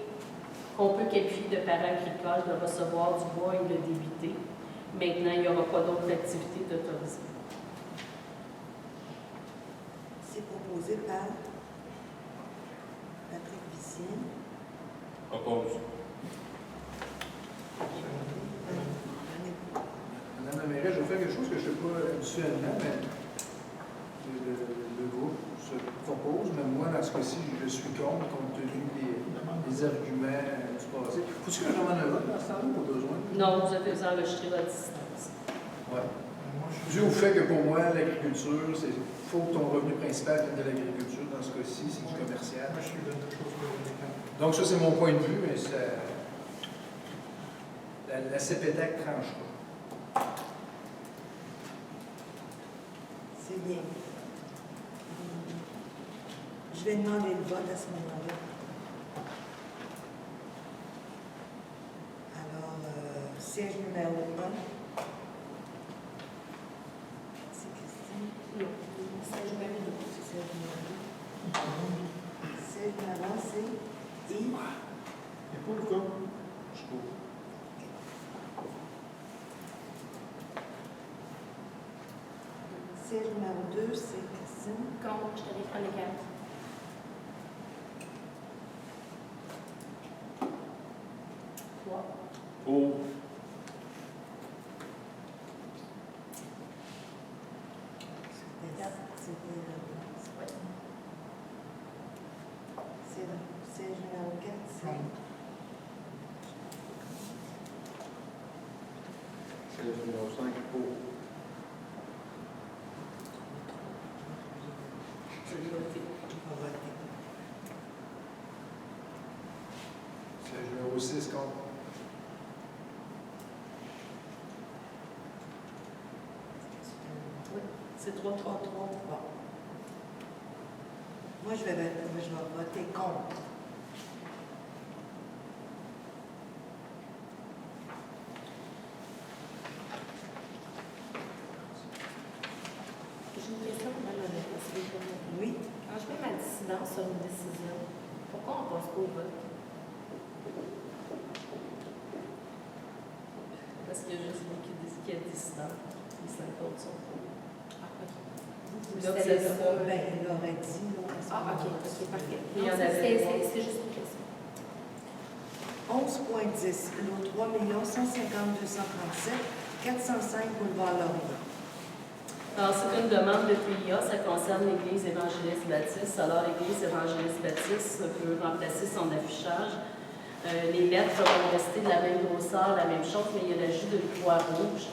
qu'on peut qualifier de para-agricole, de recevoir du bois et de le débiter. Maintenant, il n'y aura pas d'autres activités d'autorisées. C'est proposé par Patrick Vicien. Propose. Madame la mairesse, je vais faire quelque chose que je ne fais pas habituellement, mais le groupe se propose, mais moi, dans ce cas-ci, je suis contre, compte tenu des arguments du passé. Faut-il que je demande un vote dans ce temps-là, pas besoin? Non, vous avez enregistré votre distance. Oui. Dû au fait que pour moi, l'agriculture, il faut que ton revenu principal vienne de l'agriculture. Dans ce cas-ci, c'est du commercial. Moi, je suis de toute chose que Donc, ça, c'est mon point de vue, mais la CPTAC tranchera. C'est bien. Je vais demander le vote à ce moment-là. Alors, siège numéro 1. C'est Christine. Non, siège numéro 2. C'est siège numéro 2. Siège numéro 1, c'est Yves. Il n'y a pas le cas. Je trouve. Siège numéro 2, c'est Christine. Contre, je t'avais prendre les cartes. Trois. Pour. C'est le siège numéro 4, c'est Siège numéro 5, pour. Je vais voter. on va voter. Siège numéro 6, contre. C'est 3-3. Bon. Moi, je vais voter contre. J'ai une question pour Mme Oui. Quand je mets ma dissidence sur une décision, pourquoi on ne passe pas au vote? Parce qu'il y a juste lui qui est dissident. Les 5 autres sont pour. Ah, OK. Là, C'était vous êtes ça. pour. Ben, il aurait dit, là. Ah, OK, parfait. Il y en Non, avait c'est juste une question. 11,10, lot 3 152 237, 405 boulevard Laurier. Alors, c'est une demande de TIA, ça concerne l'Église évangéliste baptiste. Alors, l'Église évangéliste baptiste veut remplacer son affichage. Les lettres vont rester de la même grosseur, la même chose, mais il y a l'ajout d'une croix rouge.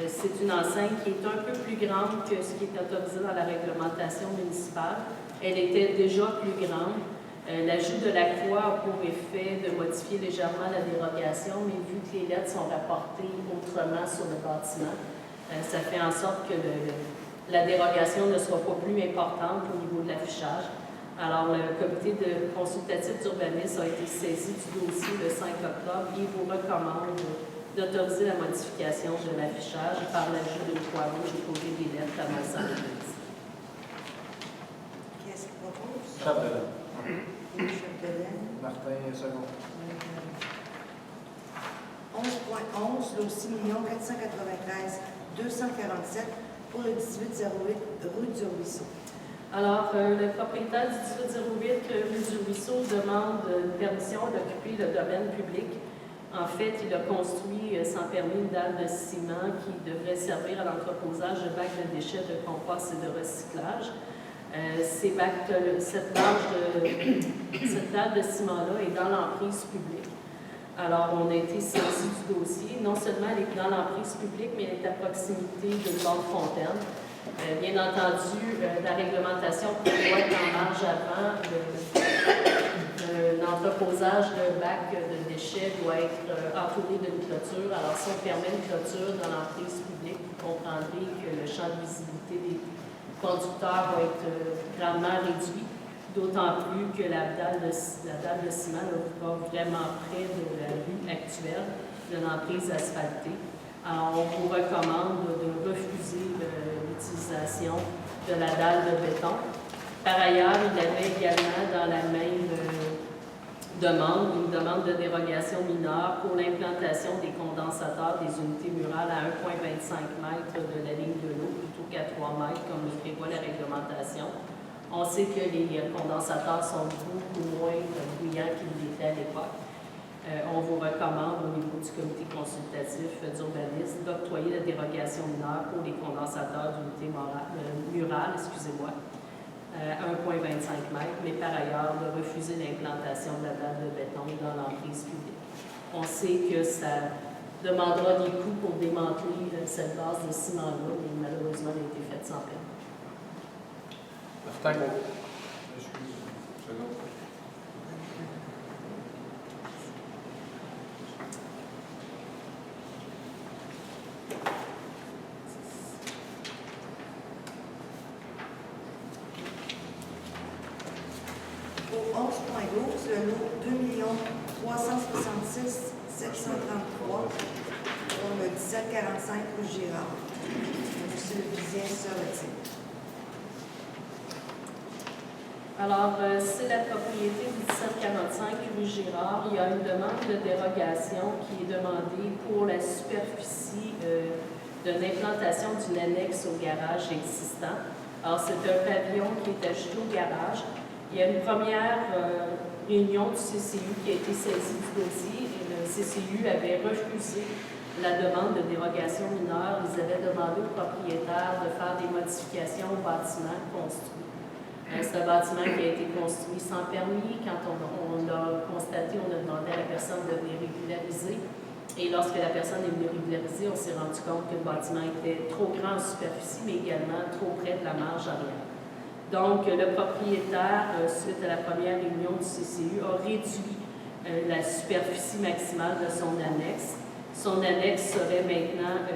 C'est une enseigne qui est un peu plus grande que ce qui est autorisé dans la réglementation municipale. Elle était déjà plus grande. L'ajout de la croix a pour effet de modifier légèrement la dérogation, mais vu que les lettres sont rapportées autrement sur le bâtiment, ça fait en sorte que la dérogation ne soit pas plus importante au niveau de l'affichage. Alors, le comité de consultatif d'urbanisme a été saisi du dossier le 5 octobre et vous recommande d'autoriser la modification de l'affichage par l'ajout d'une croix rouge du côté des lettres à Mont-Saint-Denis. Qui est-ce qui propose? Chapdelaine. Chapdelaine. Martin, second. 11,11, lot 6 493 247 pour le 1808 rue du Ruisseau. Alors, le propriétaire du 1808 rue du Ruisseau demande une permission d'occuper le domaine public. En fait, il a construit sans permis une dalle de ciment qui devrait servir à l'entreposage de bacs de déchets de compost et de recyclage. Cette dalle de ciment-là est dans l'emprise publique. Alors, on a été saisi du dossier. Non seulement elle est dans l'emprise publique, mais elle est à proximité d'une bonne fontaine. Bien entendu, la réglementation prévoit qu'en marge avant, l'entreposage d'un bac de déchets doit être entouré d'une clôture. Alors, si on permet une clôture dans l'emprise publique, vous comprendrez que le champ de visibilité des conducteurs va être grandement réduit. D'autant plus que la dalle de ciment va vraiment près de la rue actuelle, de l'emprise asphaltée. Alors, on vous recommande de refuser l'utilisation de la dalle de béton. Par ailleurs, il avait également dans la même une demande de dérogation mineure pour l'implantation des condensateurs des unités murales à 1,25 m de la ligne de l'eau, plutôt qu'à 3 m, comme le prévoit la réglementation. On sait que les condensateurs sont beaucoup moins bruyants qu'ils l'étaient à l'époque. On vous recommande, au niveau du comité consultatif d'urbanisme, d'octroyer la dérogation mineure pour les condensateurs d'unités murales, à 1,25 m, mais par ailleurs de refuser l'implantation de la dalle de béton dans l'emprise publique. On sait que ça demandera des coûts pour démanteler cette base de ciment-là, mais malheureusement, elle a été faite sans peine. Martin, pour. Second. Au 11,12, le lot 2 366 733 pour le 1745 rue Girard. Monsieur le Vizien se retire. Alors, c'est la propriété du 1745 rue Girard. Il y a une demande de dérogation qui est demandée pour la superficie d'une implantation d'une annexe au garage existant. Alors, c'est un pavillon qui est ajouté au garage. Il y a une première réunion du CCU qui a été saisie du dossier et le CCU avait refusé la demande de dérogation mineure. Ils avaient demandé au propriétaire de faire des modifications au bâtiment construit. C'est un bâtiment qui a été construit sans permis. Quand on l'a constaté, on a demandé à la personne de venir régulariser. Et lorsque la personne est venue régulariser, on s'est rendu compte que le bâtiment était trop grand en superficie, mais également trop près de la marge arrière. Donc, le propriétaire, suite à la première réunion du CCU, a réduit la superficie maximale de son annexe. Son annexe serait maintenant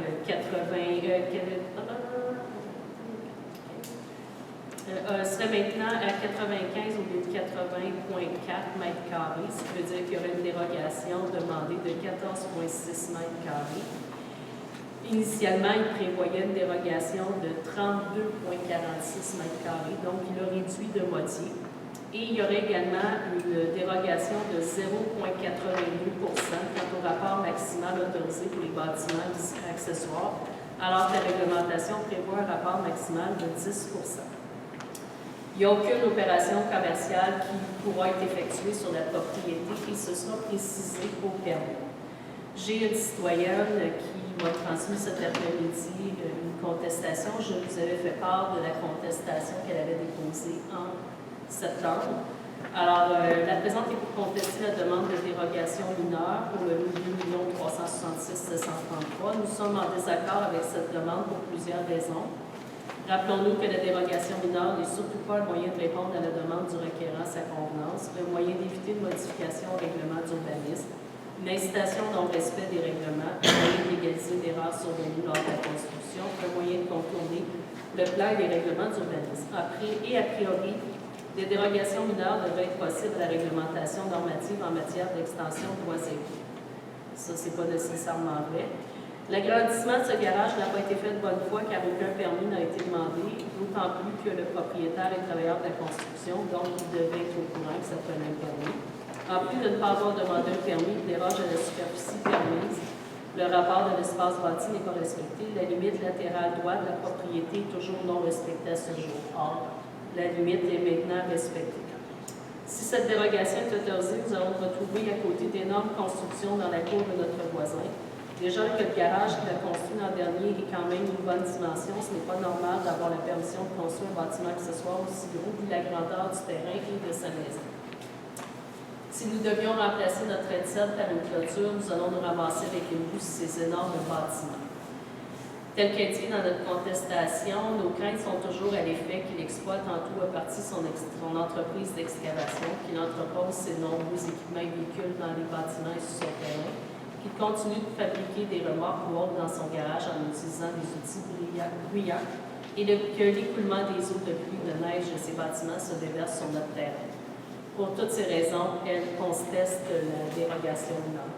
serait maintenant à 95 au lieu de 80,4 mètres carrés, ce qui veut dire qu'il y aurait une dérogation demandée de 14,6 mètres carrés. Initialement, il prévoyait une dérogation de 32,46 mètres carrés, donc il a réduit de moitié. Et il y aurait également une dérogation de 0,82% quant au rapport maximal autorisé pour les bâtiments accessoires, alors que la réglementation prévoit un rapport maximal de 10%. Il n'y a aucune opération commerciale qui pourra être effectuée sur la propriété et ce sera précisé au permis. J'ai une citoyenne qui m'a transmis cet après-midi une contestation. Je vous avais fait part de la contestation qu'elle avait déposée en septembre. Alors, la présente est pour contester la demande de dérogation mineure pour le lot 2 366 733. Nous sommes en désaccord avec cette demande pour plusieurs raisons. Rappelons-nous que la dérogation mineure n'est surtout pas le moyen de répondre à la demande du requérant à sa convenance, le moyen d'éviter une modification au règlement d'urbanisme, une incitation non-respect des règlements, un moyen d'égaliser l'erreur survenue lors de la construction, un moyen de contourner le plan et les règlements d'urbanisme. A priori, des dérogations mineures devraient être possibles à la réglementation normative en matière d'extension de voies et voies. Ça, c'est pas nécessairement vrai. L'agrandissement de ce garage n'a pas été fait de bonne foi car aucun permis n'a été demandé, d'autant plus que le propriétaire est travailleur de la construction, donc il devait être au courant que ça prenait un permis. En plus de ne pas avoir demandé un permis, il déroge à la superficie permise. Le rapport de l'espace bâti n'est pas respecté. La limite latérale droite de la propriété est toujours non respectée à ce jour. Or, la limite est maintenant respectée. Si cette dérogation est autorisée, nous allons nous retrouver à côté d'énormes constructions dans la cour de notre voisin. Déjà que le garage qu'il a construit l'an dernier est quand même une bonne dimension, ce n'est pas normal d'avoir la permission de construire un bâtiment accessoire aussi gros vu la grandeur du terrain et de sa maison. Si nous devions remplacer notre aide par une clôture, nous allons nous ramasser avec une vue sur ces énormes bâtiments. Tel qu'indiqué dans notre contestation, nos craintes sont toujours à l'effet qu'il exploite en tout à partie son entreprise d'excavation, qu'il entrepose ses nombreux équipements et véhicules dans les bâtiments et sur son terrain, qu'il continue de fabriquer des remorques ou autres dans son garage en utilisant des outils bruyants et que l'écoulement des eaux de pluie de neige de ces bâtiments se déverse sur notre terrain. Pour toutes ces raisons, elle conteste la dérogation mineure.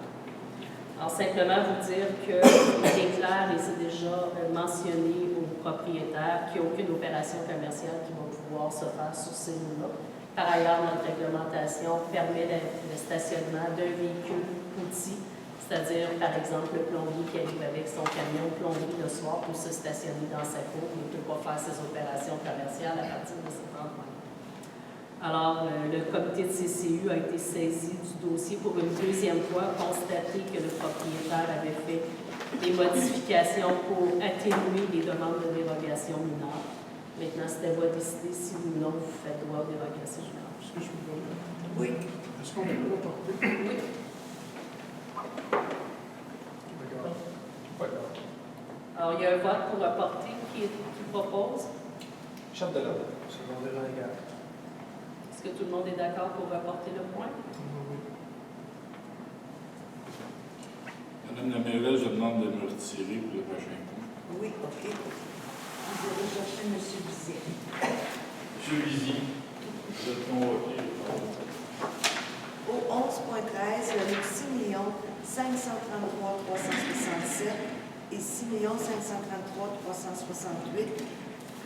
Alors, simplement vous dire qu'il est clair et c'est déjà mentionné aux propriétaires qu'il n'y a aucune opération commerciale qui va pouvoir se faire sur ces lots-là. Par ailleurs, notre réglementation permet le stationnement d'un véhicule outil, c'est-à-dire, par exemple, le plombier qui arrive avec son camion plombier le soir pour se stationner dans sa cour, il ne peut pas faire ses opérations commerciales à partir de cet endroit. Alors, le comité de CCU a été saisi du dossier pour une deuxième fois, constaté que le propriétaire avait fait des modifications pour atténuer les demandes de dérogation mineure. Maintenant, c'était à décider si ou non vous faites droit aux dérogations mineures. Est-ce que je vous dis? Oui. Est-ce qu'on peut le porter? Oui. D'accord. Alors, il y a un vote pour reporter qui propose. Chef de l'ordre. Secondaire en garde. Est-ce que tout le monde est d'accord pour reporter le point? Madame la mairesse, je demande de me retirer pour le prochain point. Oui, OK. Vous allez chercher M. Bizet. Monsieur Vizy, vous êtes convoqué. Au 11.13, le 6 533 367 et 6 533 368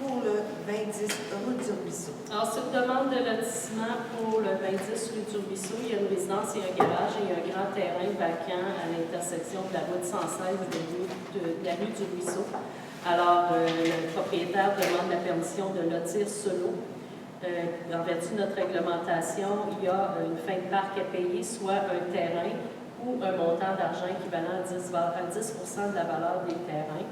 pour le 2010 rue du Ruisseau. Alors, c'est une demande de lotissement pour le 2010 rue du Ruisseau. Il y a une résidence résidence et un garage et un grand terrain vacant à l'intersection de la route 116 de la rue du Ruisseau. Alors, le propriétaire demande la permission de lotir solo. En vertu de notre réglementation, il y a une fin de parc à payer, soit un terrain ou un montant d'argent équivalent à 10 de la valeur des terrains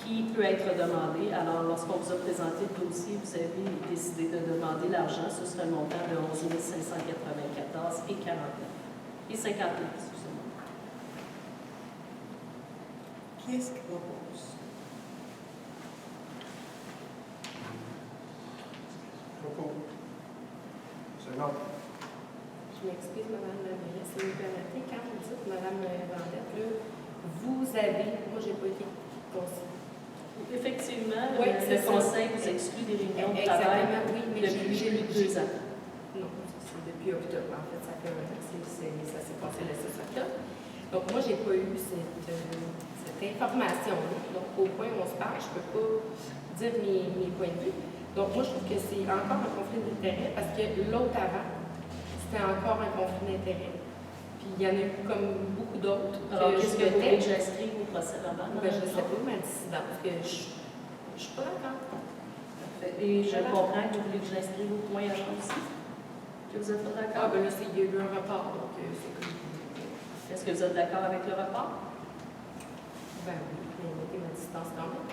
qui peut être demandé. Alors, lorsqu'on vous a présenté le dossier, vous avez décidé de demander l'argent. Ce serait un montant de 11 594 et 49 et 59, excusez-moi. Qui est-ce qui propose? Propos. Second. Je m'excuse, Mme la mairesse, si vous me permettez, quand vous dites, Mme Vendette, là, vous avez, moi, j'ai pas été consultée. Effectivement, Oui, le c'est ça. conseil vous exclut des réunions de travail Exactement, oui, mais depuis plus de 2 ans. Non, c'est depuis octobre, en fait, ça fait un an, ça s'est passé le 6 octobre. Donc, moi, j'ai pas eu cette information-là. Donc, au point où on se parle, je peux pas dire mes points de vue. Donc, moi, je trouve que c'est encore un conflit d'intérêt parce que l'autre avant, c'était encore un conflit d'intérêt. Puis, il y en a eu comme beaucoup d'autres. Alors, qu'est-ce que vous voulez je que j'inscrive au procès verbal? ben, je ne sais pas, ma dissidence, que je ne suis pas d'accord. Et je comprends que vous voulez que j'inscrive au point avant aussi. Que vous êtes pas Ah, d'accord? ben là, il y a eu un report, donc c'est comme. Est-ce que vous êtes d'accord avec le report? Ben oui, mais mettez ma distance quand même.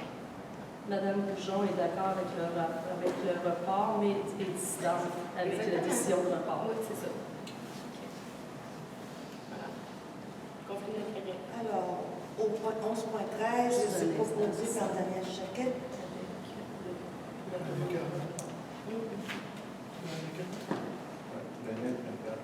Madame Boujon est d'accord avec le report, mais est dissidente avec la Exactement. décision de report. Oui, c'est ça. Voilà. Conflit d'intérêt. Alors, au point 11.13, c'est proposé par Daniel Chaquette. Avec un. Daniel, Pierre.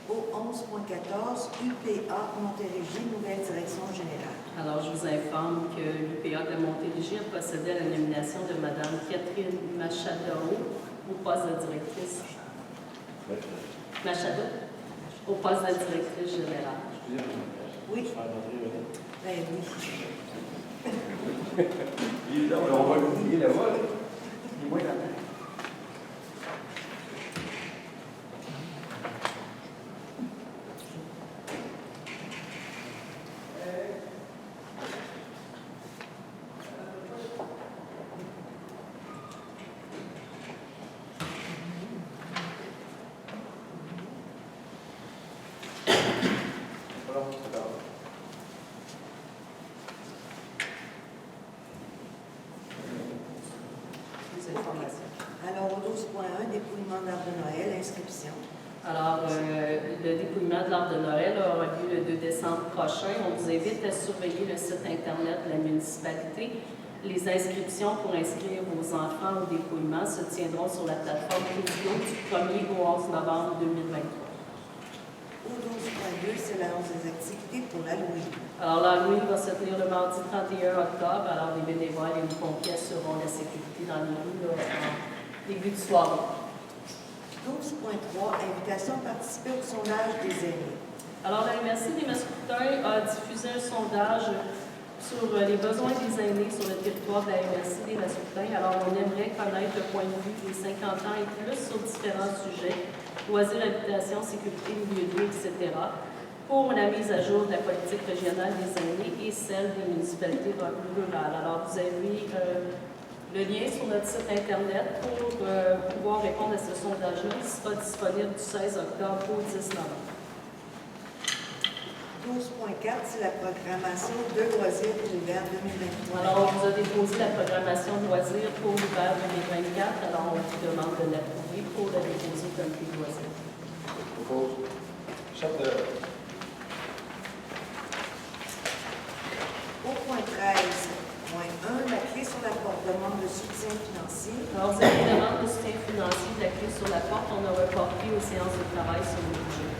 Au 11.14, UPA Montérégie, nouvelle direction générale. Alors, je vous informe que l'UPA de Montérégie a procédé à la nomination de Mme Catherine Machado au poste de directrice. Machado? Au poste de directrice générale. Excusez-moi. Oui. Je vais rentrer, Ben oui. là. On va l'oublier là-bas, là. Il est moins là. Voilà, c'est grave. Les informations. Alors, au 12.1, dépouillement d'arbre de Noël, inscription. Alors, le dépouillement de l'arbre de Noël aura lieu le 2 décembre prochain. On vous invite à surveiller le site Internet de la municipalité. Les inscriptions pour inscrire vos enfants au dépouillement se tiendront sur la plateforme vidéo du 1er au 11 novembre 2023. Au 12.2, c'est l'annonce des activités pour l'Halloween. Alors, l'Halloween va se tenir le mardi 31 octobre. Alors, les bénévoles et les pompiers assureront la sécurité dans les rues là, en début de soirée. 12.3, invitation à participer au sondage des aînés. Alors, la MRC des Mascoutins a diffusé un sondage sur les besoins des aînés sur le territoire de la MRC des Mascoutins. Alors, on aimerait connaître le point de vue des 50 ans et plus sur différents sujets, loisirs, habitation, sécurité, milieu de vie, etc., pour la mise à jour de la politique régionale des aînés et celle des municipalités rurales. Alors, vous avez le lien sur notre site Internet pour pouvoir répondre à ce sondage-là. Il sera disponible du 16 octobre au 10 novembre. 12.4, c'est la programmation de loisirs pour l'hiver 2023. Alors, on vous a déposé la programmation de loisirs pour l'hiver 2024. Alors, on vous demande de l'approuver pour la déposer comme des loisirs. Je propose. Chef de l'œuvre. Au point 13.1, la clé sur la porte demande de soutien financier. Alors, vous avez une demande de soutien financier de la clé sur la porte. On a reporté aux séances de travail sur le budget.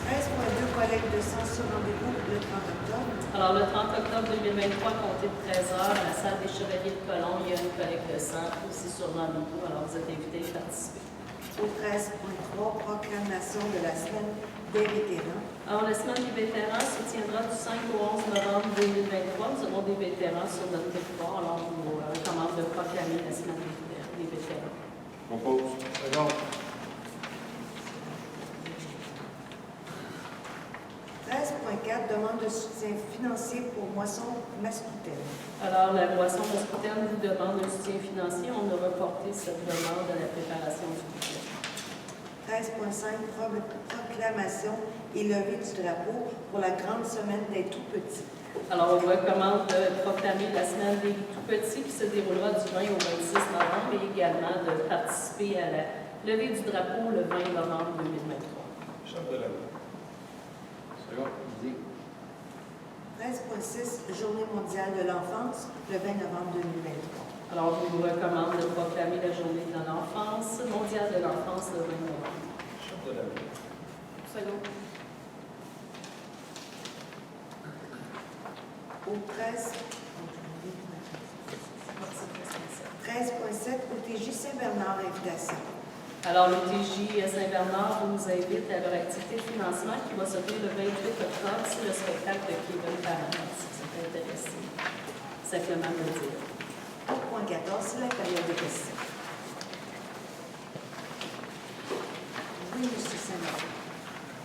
13.2, collecte de sang sur rendez-vous le 30 octobre. Alors, le 30 octobre 2023, compté de 13h, à la salle des Chevaliers de Colomb, il y a une collecte de sang aussi sur rendez-vous. Alors, vous êtes invités à y participer. Au 13.3, proclamation de la semaine des vétérans. Alors, la semaine des vétérans se tiendra du 5 au 11 novembre 2023. Nous avons des vétérans sur notre territoire, alors on vous recommande de proclamer la semaine des vétérans. Propose. Second. 13.4, demande de soutien financier pour Moisson Mascoutaine. Alors, la Moisson Mascoutaine vous demande un soutien financier. On a reporté cette demande à la préparation du budget. 13.5, proclamation et levée du drapeau pour la grande semaine des tout-petits. Alors, on vous recommande de proclamer la semaine des tout-petits qui se déroulera du 20 au 26 novembre et également de participer à la levée du drapeau le 20 novembre 2023. Chef de l'œuvre. Second. Lisez. 13.6, Journée mondiale de l'enfance, le 20 novembre 2023. Alors, on vous recommande de proclamer la journée de l'enfance, mondiale de l'enfance le 20 novembre. Chef de l'œuvre. Second. Au 13.7, au TJ Saint-Bernard, invitation. Alors, le TJ Saint-Bernard vous invite à leur activité de financement qui va s'ouvrir le 28 octobre sur le spectacle de Kevin Parent, si vous êtes intéressé. Simplement me le dire. Au point 14, c'est la période de questions. Oui, M. Saint-Bernard.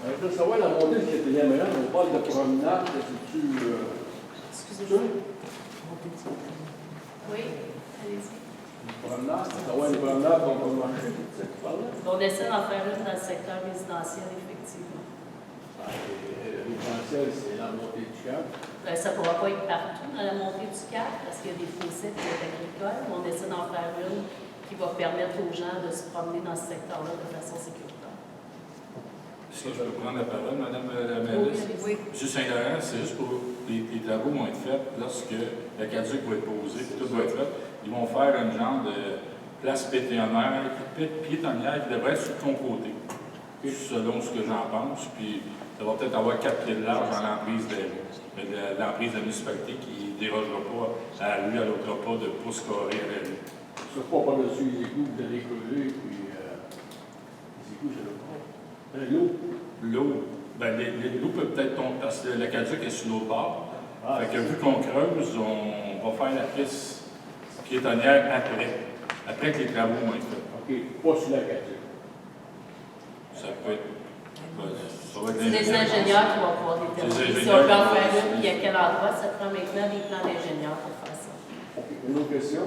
Je veux savoir, la montée du 4e rang, on parle de promenade, c'est-tu... Excusez-moi. Oui, allez-y. Promenade, ça va, les promenades, on va marcher, c'est ça que tu parles là? On essaie d'en faire une dans le secteur résidentiel, effectivement. L'essentiel, c'est la montée du cap. Ça ne pourra pas être partout dans la montée du Cap parce qu'il y a des fossés qui sont agricoles. On essaie d'en faire une qui va permettre aux gens de se promener dans ce secteur-là de façon sécuritaire. Si je peux prendre la parole, Madame la mairesse. Oui. Monsieur Saint-Laurent, c'est juste pour les travaux vont être faits lorsque la caduque va être posée, tout va être fait. Ils vont faire un genre de place piétonnière qui devrait être sur ton côté, selon ce que j'en pense. Puis ça va peut-être avoir 4 pieds de large dans l'emprise de la municipalité qui ne dérogera pas à lui, elle n'aura pas de pouce carré à la rue. Ça ne pas par-dessus les égouts, vous allez creuser, puis les égouts, c'est là. L'eau. L'eau, ben, l'eau peut peut-être tomber parce que la caduque est sur l'autre bord. Ah, Fait que vu qu'on creuse, on va faire la piste piétonnière après que les travaux vont être faits. OK, pas sur la caduque. Ça peut être. Ça va être C'est les ingénieurs qui vont pouvoir déterminer si on peut en faire une, puis à quel endroit. Ça prend maintenant des plans d'ingénieurs pour faire ça. OK, une autre question.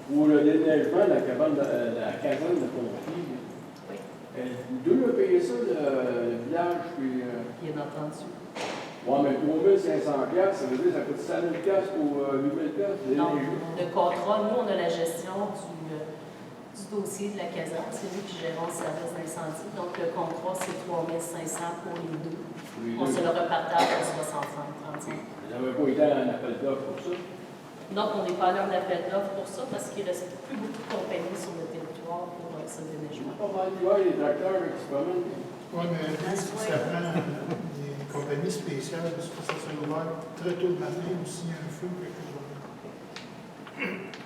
Pour le déneigement de la caserne de pompiers, Oui. vous deux avez payé ça, le village, puis... Bien entendu. Ouais, mais 3500$, ça veut dire que ça coûte 5000$ pour 8000$? Non, le contrat, nous, on a la gestion du dossier de la caserne. C'est nous qui gérons le service d'incendie. Donc, le contrat, c'est 3500$ pour les deux. On se le repartage à 65-35. Vous n'avez pas été à un appel d'offres pour ça? Donc, on n'est pas allé en appel d'offres pour ça parce qu'il ne reste plus beaucoup de compagnies sur le territoire pour ce déneigement. On va aller voir les tracteurs qui se promènent. Oui, mais ça prend des compagnies spéciales, parce que ça s'est ouvert très tôt le matin, ou s'il y a un feu, quelque chose.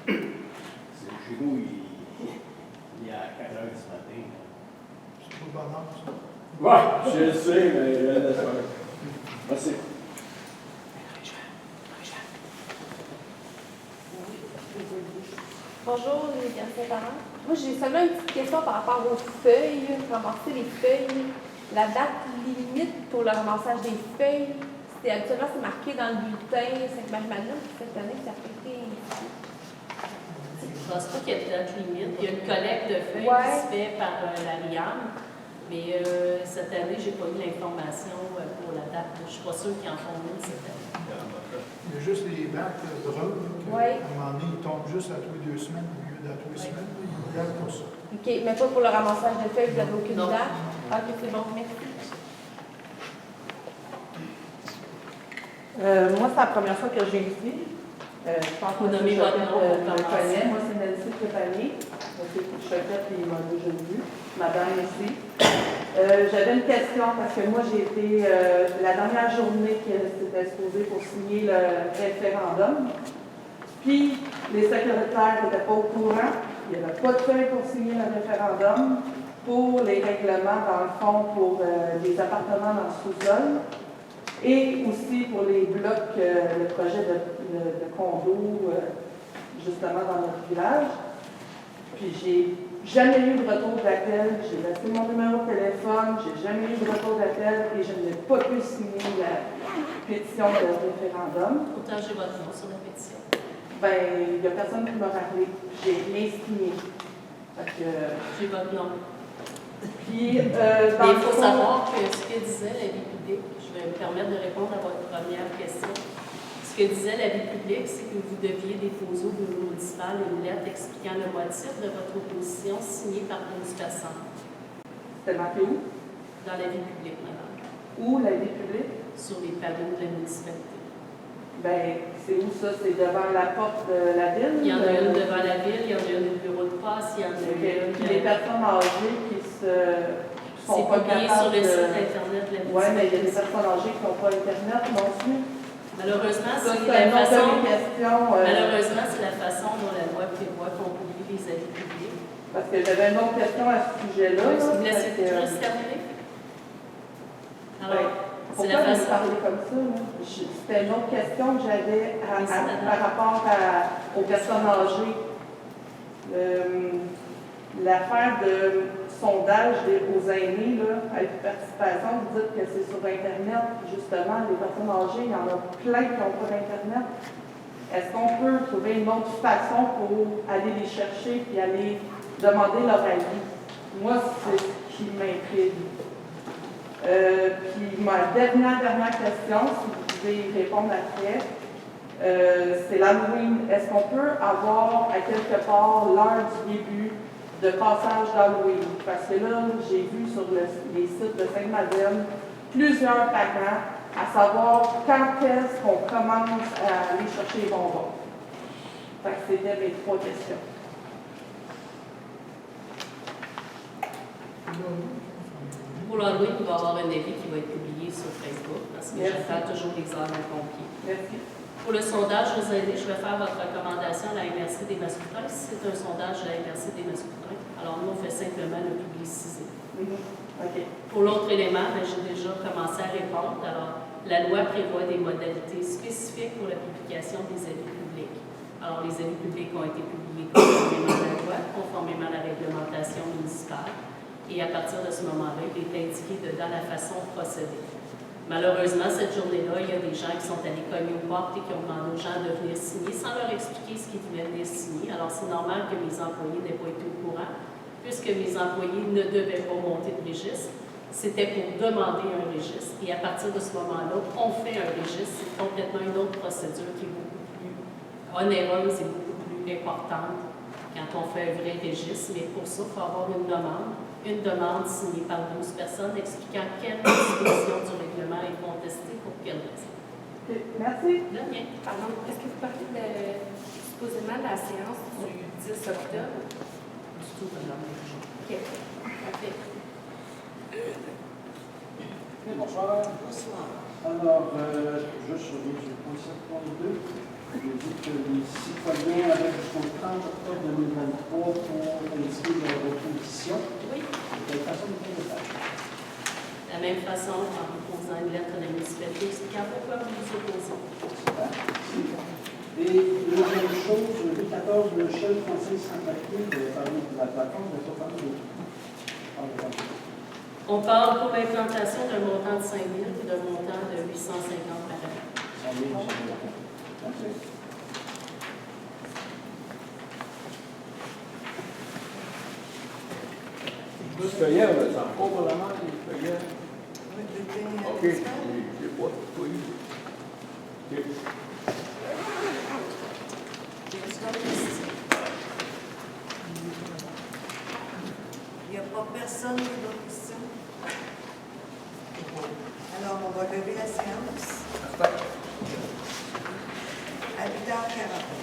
Chez nous, il est à 4h du matin. C'est pas le bonheur, ça. Ouais, je le sais, mais laisse faire. Merci. Bonjour, les parents. Moi, j'ai seulement une petite question par rapport aux feuilles, ramasser les feuilles. La date limite pour le ramassage des feuilles, habituellement, c'est marqué dans le bulletin Sainte-Marie-Madeleine. Cette année, ça a été ici. Je ne pense pas qu'il y ait de date limite. Il y a une collecte de feuilles qui se fait par la RIAM, mais cette année, je n'ai pas eu l'information pour la date. Je ne suis pas sûre qu'ils en font une cette année. Il y a juste les bacs bruns, Ouais. à un moment donné, ils tombent juste à tous les 2 semaines au lieu d'à tous les semaines. Ils regardent pour ça. OK, mais pas pour le ramassage de feuilles, vous n'avez aucune Non. date? OK, c'est bon, merci. Moi, c'est la première fois que je viens ici. Je pense que Vous nommez votre nom pour je commencer. connais. Moi, c'est Mélissa Trépanier. Je suis faite et ils m'ont déjà vu. Madame ici. J'avais une question parce que moi, j'ai été la dernière journée qui s'était exposée pour signer le référendum. Puis, les secrétaires n'étaient pas au courant. Il n'y avait pas de feuille pour signer le référendum. pour les règlements, dans le fond, pour les appartements dans le sous-sol et aussi pour les blocs, le projet de condo, justement, dans notre village. Puis, j'ai jamais eu de retour d'appel. J'ai laissé mon numéro de téléphone, j'ai jamais eu de retour d'appel et je n'ai pas pu signer la pétition de référendum. Pourtant, j'ai votre nom sur la pétition. Ben, il n'y a personne qui m'a rappelé. J'ai rien signé. Fait que, J'ai votre nom. puis, Mais dans il le faut fond, savoir que ce que disait la vie publique, je vais me permettre de répondre à votre première question. Ce que disait la vie publique, c'est que vous deviez déposer au bureau municipal une lettre expliquant le motif de votre opposition signée par 12 personnes. c'était marqué où? Dans la vie publique, madame. Où la vie publique? Sur les panneaux de la municipalité. Ben, c'est où ça? C'est devant la porte de la ville? Il y en a une devant la ville, il y en a une au bureau de passe, il y en a une. Puis les personnes âgées qui sont C'est pas publié capables sur le de... site internet de la Oui, mais il y a des municipalité. personnes âgées qui n'ont pas Internet non plus. Malheureusement, Ça, c'est c'est la une autre façon. question. Malheureusement, c'est la façon dont la loi prévoit qu'on publie les avis publics. Parce que j'avais une autre question à ce sujet-là. Vous là, me laissez parce que- juste terminer? Ben, Alors, c'est pourquoi la vous façon. parlez comme ça? Là? C'était une autre question que j'avais Oui, c'est madame. par rapport aux personnes âgées. L'affaire de sondage aux aînés, là, avec participation, vous dites que c'est sur Internet. Justement, les personnes âgées, il y en a plein qui n'ont pas d'Internet. Est-ce qu'on peut trouver une autre façon pour aller les chercher et aller demander leur avis? Moi, c'est ce qui m'intrigue. Puis ma dernière question, si vous pouvez y répondre après, c'est l'Halloween. Est-ce qu'on peut avoir à quelque part l'heure du début de passage d'Halloween? Parce que là, j'ai vu sur les sites de Sainte-Madeleine plusieurs parents à savoir quand est-ce qu'on commence à aller chercher les bonbons. Fait que c'était mes 3 questions. Pour l'Halloween, il va y avoir un avis qui va être publié sur Facebook parce que Merci. j'attends toujours les heures d'accompli. Merci. Pour le sondage, je vais faire votre recommandation à la MRC des Mascoutins. Si c'est un sondage à la MRC des Mascoutins, alors nous, on fait simplement le publiciser. OK. Pour l'autre élément, j'ai déjà commencé à répondre. Alors, la loi prévoit des modalités spécifiques pour la publication des avis publics. Alors, les avis publics ont été publiés conformément à la loi, conformément à la réglementation municipale. Et à partir de ce moment-là, il est indiqué dedans la façon de procéder. Malheureusement, cette journée-là, il y a des gens qui sont allés cogner aux portes et qui ont demandé aux gens de venir signer sans leur expliquer ce qu'ils devaient venir signer. Alors, c'est normal que mes employés n'aient pas été au courant, puisque mes employés ne devaient pas monter de registre. C'était pour demander un registre. Et à partir de ce moment-là, on fait un registre. C'est complètement une autre procédure qui est beaucoup plus onéreuse et beaucoup plus importante quand on fait un vrai registre. Mais pour ça, il faut avoir une demande signée par 12 personnes expliquant quelle disposition du règlement est contestée pour quelle raison. OK. Merci. De rien. Pardon, est-ce que vous parlez supposément de la séance du 10 octobre? Du tout, madame. OK. Parfait. Bonsoir. Bonsoir. Alors, juste sur le point 7.2, je dis que les citoyens avaient jusqu'au 30 octobre 2023 pour indiquer leur opposition. Oui. De quelle façon vous pouvez le faire? De la même façon, en vous posant une lettre à la municipalité expliquant pourquoi vous vous opposez. Super. Et deuxième chose, le 14, le chef Francis Saint-Papier de parler de la plateforme, de pas parler de On parle pour l'implantation d'un montant de 5 000 et d'un montant de 850 par année. Merci. Les feuillets, c'est encore vraiment les feuillets. Oui, bulletin OK, municipal. j'ai pas tout eu. OK. Il n'y a pas personne d'opposition. Alors, on va lever la séance à 8h40.